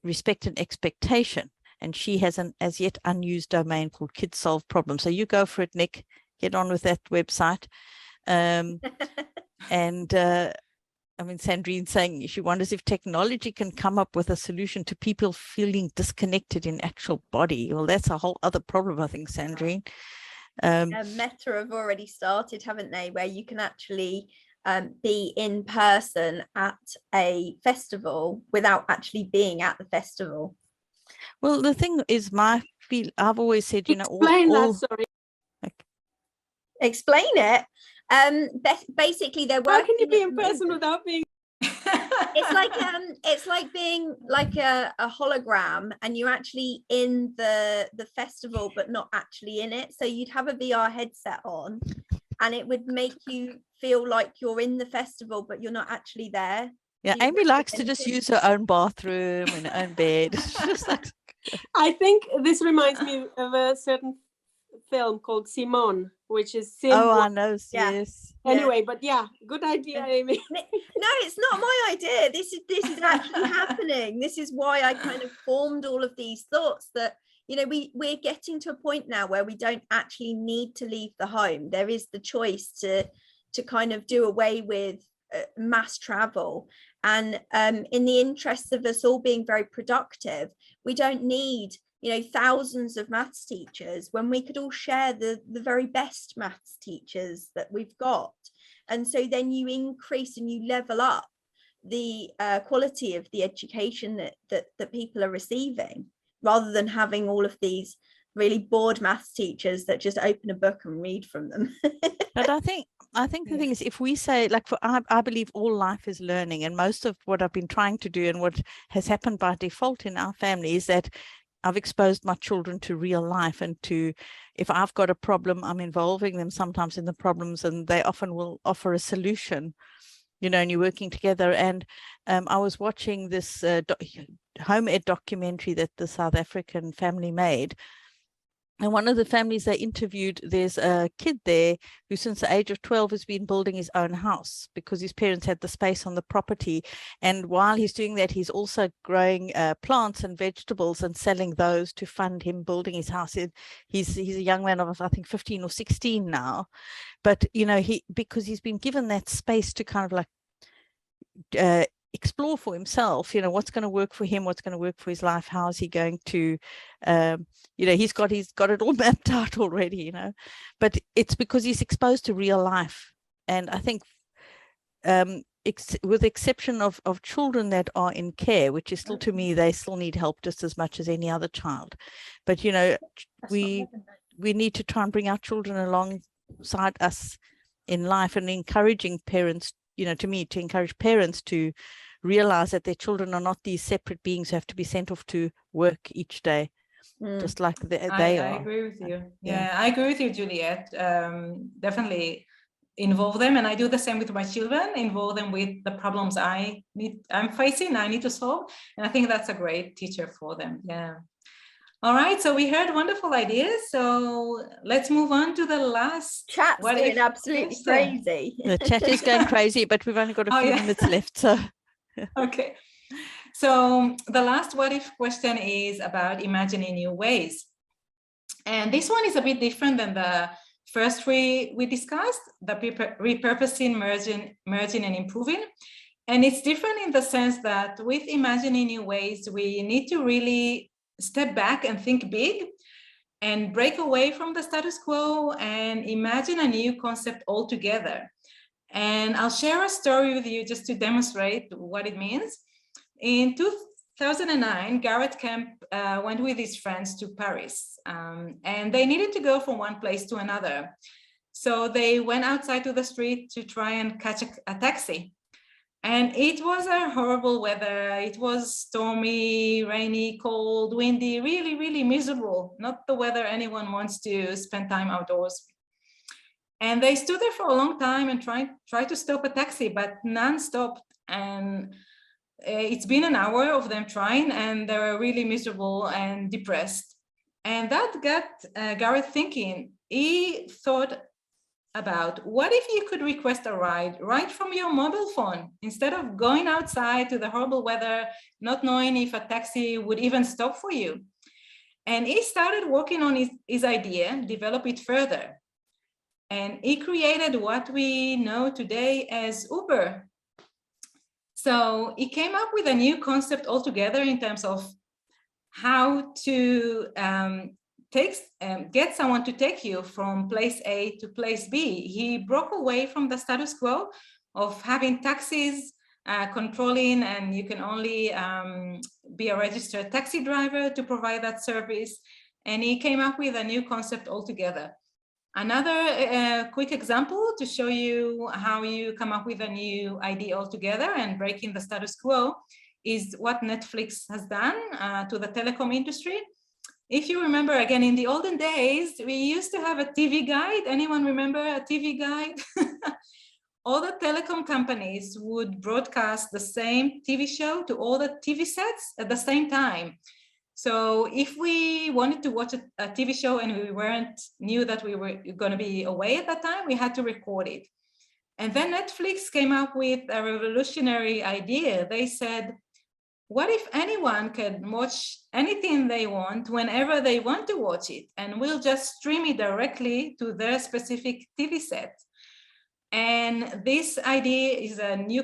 respect and expectation. And she has an as yet unused domain called Kids Solve Problems. So you go for it, Nick. Get on with that website. Sandrine saying she wonders if technology can come up with a solution to people feeling disconnected in actual body. Well, that's a whole other problem, I think, Sandrine. Meta have already started, haven't they, where you can actually be in person at a festival without actually being at the festival. Well, the thing is, my I've always said, you know, Explain all that, sorry. Explain it. Basically, they're working. How can you be in person without being? It's like being like a hologram, and you're actually in the festival but not actually in it. So you'd have a VR headset on, and it would make you feel like you're in the festival but you're not actually there. Yeah, So Amy likes to just use her own bathroom and her own bed. It's just like, I think this reminds me of a certain film called Simone, which is oh, I know, Yeah. yes. Anyway, but yeah, good idea, Amy. No, it's not my idea. This is actually happening. This is why I kind of formed all of these thoughts that, you know, we're getting to a point now where we don't actually need to leave the home. There is the choice to kind of do away with mass travel, and in the interests of us all being very productive, we don't need, you know, thousands of maths teachers when we could all share the very best maths teachers that we've got. And so then you increase and you level up the quality of the education that people are receiving, rather than having all of these really bored maths teachers that just open a book and read from them. But I think the thing is, if we say, like, I believe all life is learning, and most of what I've been trying to do and what has happened by default in our family is that I've exposed my children to real life, and to, if I've got a problem, I'm involving them sometimes in the problems, and they often will offer a solution, you know, and you're working together. And I was watching this home ed documentary that the South African family made. And one of the families they interviewed, there's a kid there who since the age of 12 has been building his own house because his parents had the space on the property. And while he's doing that, he's also growing plants and vegetables and selling those to fund him building his house. He's a young man of, I think, 15 or 16 now. But, you know, because he's been given that space to kind of like explore for himself, you know, what's going to work for him, what's going to work for his life, how is he going to, you know, he's got it all mapped out already, you know, but it's because he's exposed to real life. And I think with the exception of children that are in care, which is still, to me, they still need help just as much as any other child. But, you know, we need to try and bring our children alongside us in life, and encouraging parents, you know, to me, to encourage parents to realize that their children are not these separate beings who have to be sent off to work each day, just like they are. I agree with you. Yeah, I agree with you, Juliet. Definitely involve them, and I do the same with my children. Involve them with the problems I'm facing, I need to solve, and I think that's a great teacher for them. Yeah. All right, so we heard wonderful ideas. So let's move on to the last. Chat's going absolutely crazy. The chat is going crazy, but we've only got a few minutes left. So okay. So the last what if question is about imagining new ways. And this one is a bit different than the first three we discussed, the repurposing, merging and improving. And it's different in the sense that with imagining new ways, we need to really step back and think big and break away from the status quo and imagine a new concept altogether. And I'll share a story with you just to demonstrate what it means. In 2009, Garrett Kemp went with his friends to Paris, and they needed to go from one place to another. So they went outside to the street to try and catch a taxi. And it was a horrible weather. It was stormy, rainy, cold, windy, really, really miserable. Not the weather anyone wants to spend time outdoors. And they stood there for a long time and tried to stop a taxi, but none stopped. And it's been an hour of them trying, and they were really miserable and depressed. And that got Garrett thinking. He thought about, what if you could request a ride right from your mobile phone instead of going outside to the horrible weather, not knowing if a taxi would even stop for you? And he started working on his idea, develop it further. And he created what we know today as Uber. So he came up with a new concept altogether in terms of how to get someone to take you from place A to place B. He broke away from the status quo of having taxis controlling, and you can only be a registered taxi driver to provide that service. and he came up with a new concept altogether. Another quick example to show you how you come up with a new idea altogether and breaking the status quo is what Netflix has done to the telecom industry. If you remember, again, in the olden days, we used to have a TV guide. Anyone remember a TV guide? All the telecom companies would broadcast the same TV show to all the TV sets at the same time. So if we wanted to watch a TV show and we knew that we were going to be away at that time, we had to record it. And then Netflix came up with a revolutionary idea. They said, what if anyone can watch anything they want whenever they want to watch it, and we'll just stream it directly to their specific TV set? And this idea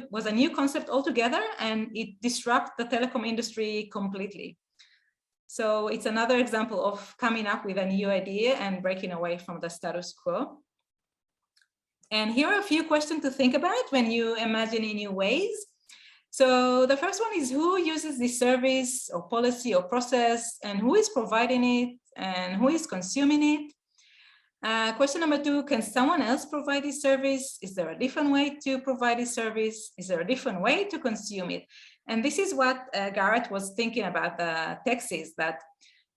was a new concept altogether, and it disrupted the telecom industry completely. So it's another example of coming up with a new idea and breaking away from the status quo. And here are a few questions to think about when you imagine in new ways. So the first one is, who uses this service or policy or process, and who is providing it, and who is consuming it? Question number 2, can someone else provide this service? Is there a different way to provide this service? Is there a different way to consume it? And this is what Garrett was thinking about the taxis, that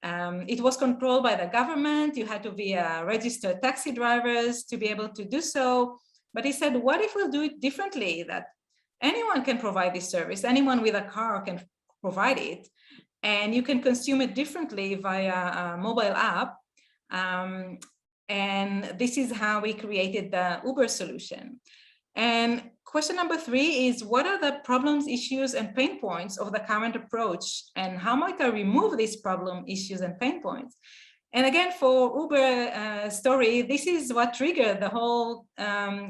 it was controlled by the government. You had to be a registered taxi drivers to be able to do so. But he said, what if we'll do it differently? That anyone can provide this service. Anyone with a car can provide it. And you can consume it differently via a mobile app. And this is how we created the Uber solution. And question number 3 is, what are the problems, issues, and pain points of the current approach? And how might I remove these problem, issues, and pain points? And again, for Uber story, this is what triggered the whole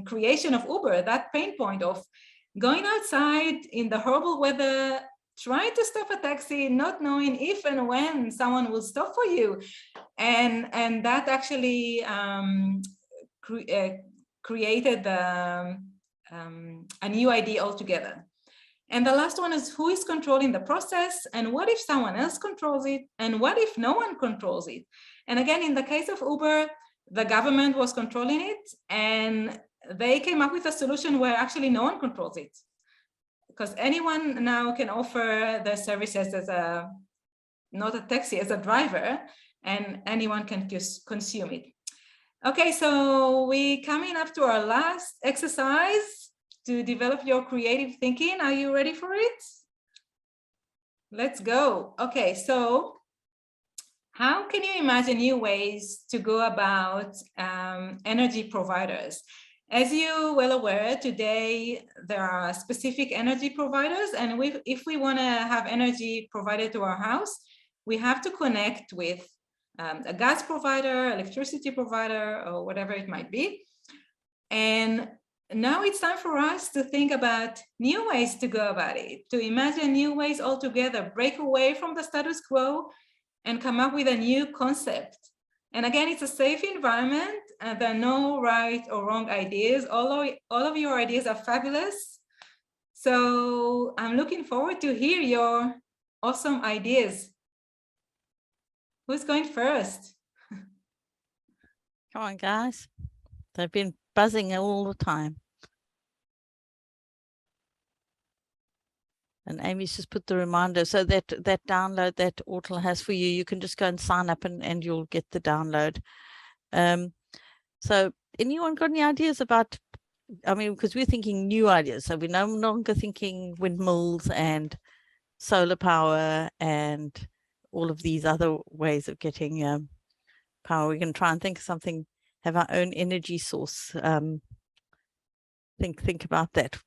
creation of Uber, that pain point of going outside in the horrible weather, trying to stop a taxi, not knowing if and when someone will stop for you. And that actually created a new idea altogether. And the last one is, who is controlling the process? And what if someone else controls it? And what if no one controls it? And again, in the case of Uber, the government was controlling it, and they came up with a solution where actually no one controls it, because anyone now can offer their services as not a taxi, as a driver, and anyone can just consume it. Okay, so we coming up to our last exercise to develop your creative thinking. Are you ready for it? Let's go. Okay, so how can you imagine new ways to go about energy providers? As you're well aware, today there are specific energy providers, and if we want to have energy provided to our house, we have to connect with a gas provider, electricity provider, or whatever it might be. And now it's time for us to think about new ways to go about it, to imagine new ways altogether, break away from the status quo and come up with a new concept. And again, it's a safe environment, and there are no right or wrong ideas. All of your ideas are fabulous. So I'm looking forward to hear your awesome ideas. Who's going first? Come on, guys. They've been buzzing all the time. And Amy's just put the reminder, so that download that Ortal has for you, you can just go and sign up and you'll get the download. So anyone got any ideas about, I mean, because we're thinking new ideas, so we're no longer thinking windmills and solar power and all of these other ways of getting power. We can try and think of something, have our own energy source. Think about that.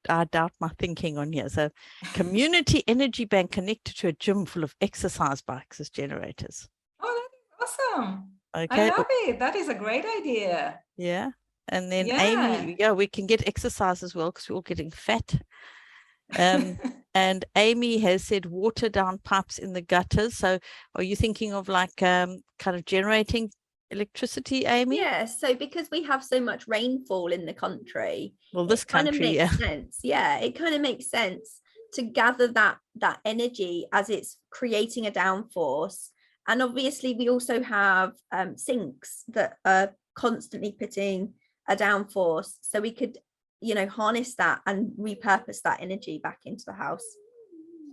I doubt my thinking on here. So community energy bank connected to a gym full of exercise bikes as generators. Oh, that's awesome. Okay. I love it. That is a great idea. Yeah. And then Yeah. Amy, yeah, we can get exercise as well because we're all getting fat. And Amy has said water down pipes in the gutters. So are you thinking of like kind of generating electricity, Amy? Yeah, so because we have so much rainfall in the country, Well, this kind of country, makes sense. Yeah, it kind of makes sense to gather that energy as it's creating a downforce. And obviously we also have sinks that are constantly putting a downforce, so we could, you know, harness that and repurpose that energy back into the house.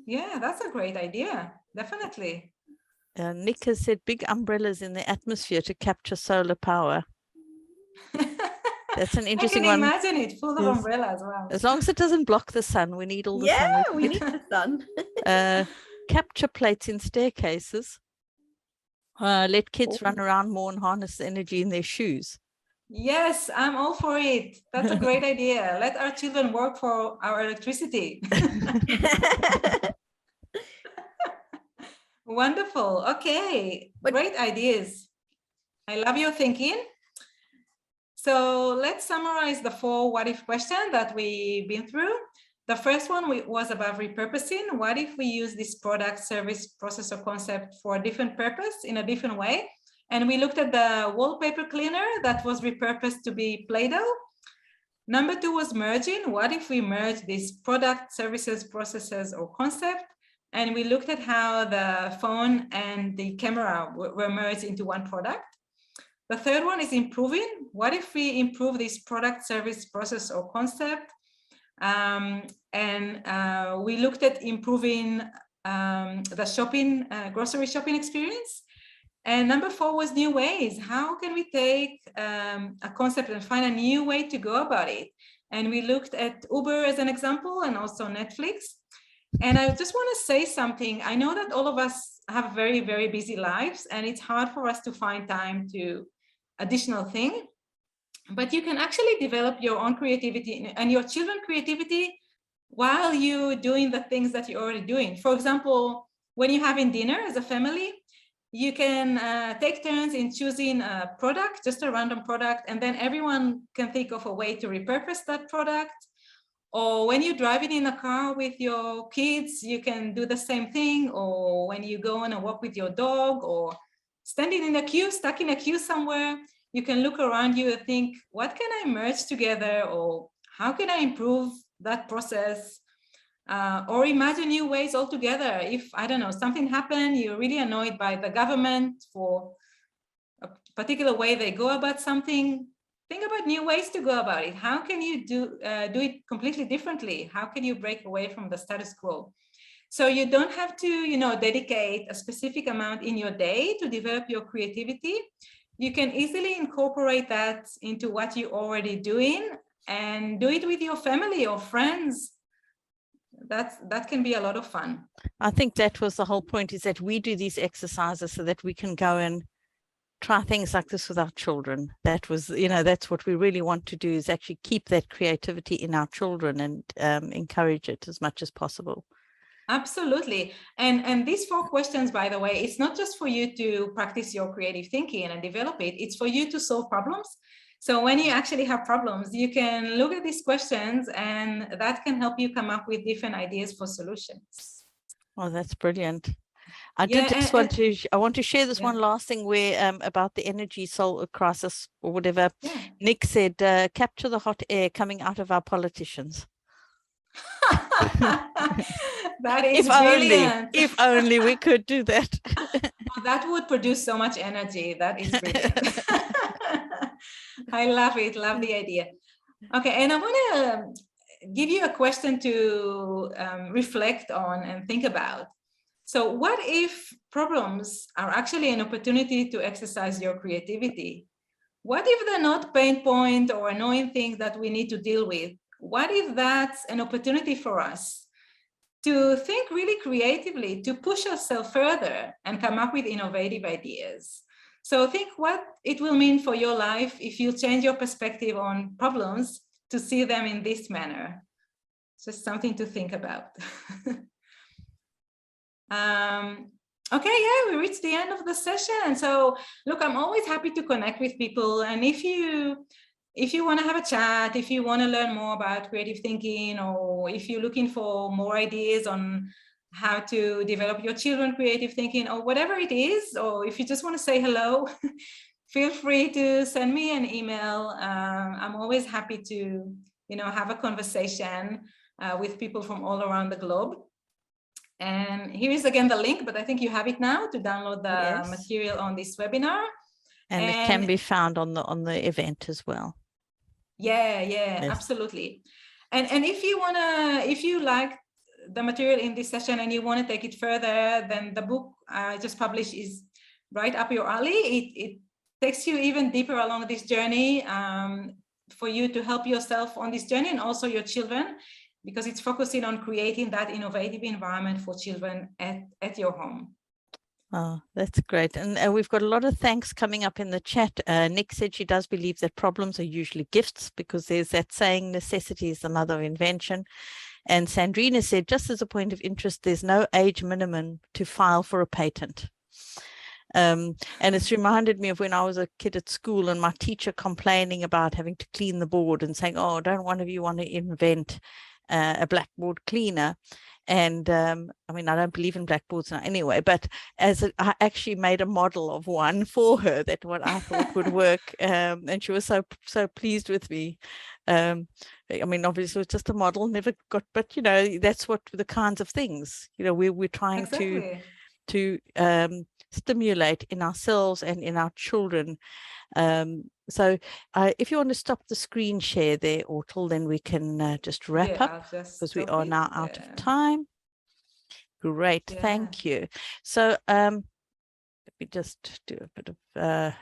Yeah, that's a great idea. Definitely. Nick has said big umbrellas in the atmosphere to capture solar power. That's an interesting I can one. imagine it full of Yes. umbrellas. Wow. As long as it doesn't block the sun, we need all the sun. Yeah, we need the sun. Capture plates in staircases. Let kids run Oh. around more and harness the energy in their shoes. Yes, I'm all for it. That's a great idea. Let our children work for our electricity. Wonderful. Okay, great ideas. I love your thinking. So let's summarize the 4 what-if questions that we've been through. The first one was about repurposing. What if we use this product, service, process, or concept for a different purpose in a different way? And we looked at the wallpaper cleaner that was repurposed to be Play-Doh. Number 2 was merging. What if we merge these product, services, processes, or concept? And we looked at how the phone and the camera were merged into one product. The third one is improving. What if we improve this product, service, process, or concept? We looked at improving the grocery shopping experience. And number 4 was new ways. How can we take a concept and find a new way to go about it? And we looked at Uber as an example, and also Netflix. And I just want to say something. I know that all of us have very, very busy lives, and it's hard for us to find time to additional thing. But you can actually develop your own creativity and your children's creativity while you're doing the things that you're already doing. For example, when you're having dinner as a family, you can take turns in choosing a product, just a random product, and then everyone can think of a way to repurpose that product. Or when you're driving in a car with your kids, you can do the same thing. Or when you go on a walk with your dog, or standing in a queue, stuck in a queue somewhere, you can look around you and think, what can I merge together? Or how can I improve that process? Or imagine new ways altogether. If, I don't know, something happened, you're really annoyed by the government for a particular way they go about something, think about new ways to go about it. How can you do it completely differently? How can you break away from the status quo? So you don't have to, dedicate a specific amount in your day to develop your creativity. You can easily incorporate that into what you're already doing and do it with your family or friends. That can be a lot of fun. I think that was the whole point, is that we do these exercises so that we can go and try things like this with our children. That was, that's what we really want to do, is actually keep that creativity in our children and encourage it as much as possible. Absolutely. And these 4 questions, by the way, it's not just for you to practice your creative thinking and develop it. It's for you to solve problems. So when you actually have problems, you can look at these questions, and that can help you come up with different ideas for solutions. Oh, that's brilliant. I want to share this one last thing where about the energy soul crisis or whatever. Yeah. Nick said, capture the hot air coming out of our politicians. That is brilliant. If only we could do that. That would produce so much energy. That is brilliant. I love it. Love the idea. Okay, and I want to give you a question to reflect on and think about. So what if problems are actually an opportunity to exercise your creativity? What if they're not pain point or annoying things that we need to deal with? What if that's an opportunity for us to think really creatively, to push ourselves further and come up with innovative ideas? So think what it will mean for your life if you change your perspective on problems to see them in this manner. Just something to think about. Okay, yeah, we reached the end of the session. So look, I'm always happy to connect with people. And if you want to have a chat, if you want to learn more about creative thinking, or if you're looking for more ideas on how to develop your children's creative thinking, or whatever it is, or if you just want to say hello, feel free to send me an email. I'm always happy to, have a conversation. with people from all around the globe. And here is again the link, but I think you have it now to download the material on this webinar. And it can be found on the event as well. Yeah, Yes. absolutely. And if you like the material in this session and you want to take it further, then the book I just published is right up your alley. It takes you even deeper along this journey for you to help yourself on this journey and also your children, because it's focusing on creating that innovative environment for children at your home. Oh, that's great. And we've got a lot of thanks coming up in the chat. Nick said she does believe that problems are usually gifts, because there's that saying, necessity is the mother of invention. And Sandrina said, just as a point of interest, there's no age minimum to file for a patent. And it's reminded me of when I was a kid at school and my teacher complaining about having to clean the board and saying, oh, don't one of you want to invent a blackboard cleaner? And I mean, I don't believe in blackboards now anyway, but I actually made a model of one for her, that what I thought would work. And she was so pleased with me. I mean, obviously it's just a model, never got, but you know, that's what the kinds of things, you know, we're trying to stimulate in ourselves and in our children. So if you want to stop the screen share there, Ortal, then we can just wrap up, because we are now out of time. Great, thank you. So let me just do a bit of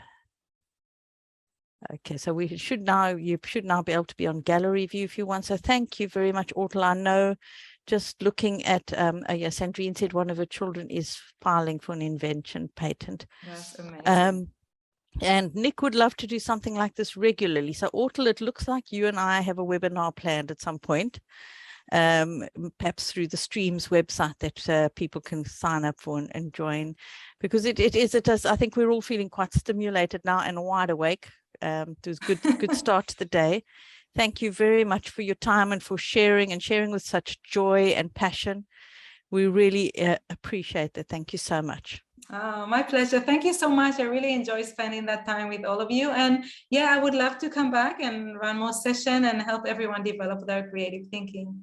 okay, so you should now be able to be on gallery view if you want. So thank you very much, Ortal. I know, just looking at yes, Sandrine said one of her children is filing for an invention patent. That's amazing. And Nick would love to do something like this regularly. So Ortal, it looks like you and I have a webinar planned at some point, perhaps through the Streams website that people can sign up for and join, because it does. I think we're all feeling quite stimulated now and wide awake. It was good start to the day. Thank you very much for your time and for sharing with such joy and passion. We really appreciate that. Thank you so much. Oh, my pleasure. Thank you so much. I really enjoy spending that time with all of you. And yeah, I would love to come back and run more sessions and help everyone develop their creative thinking.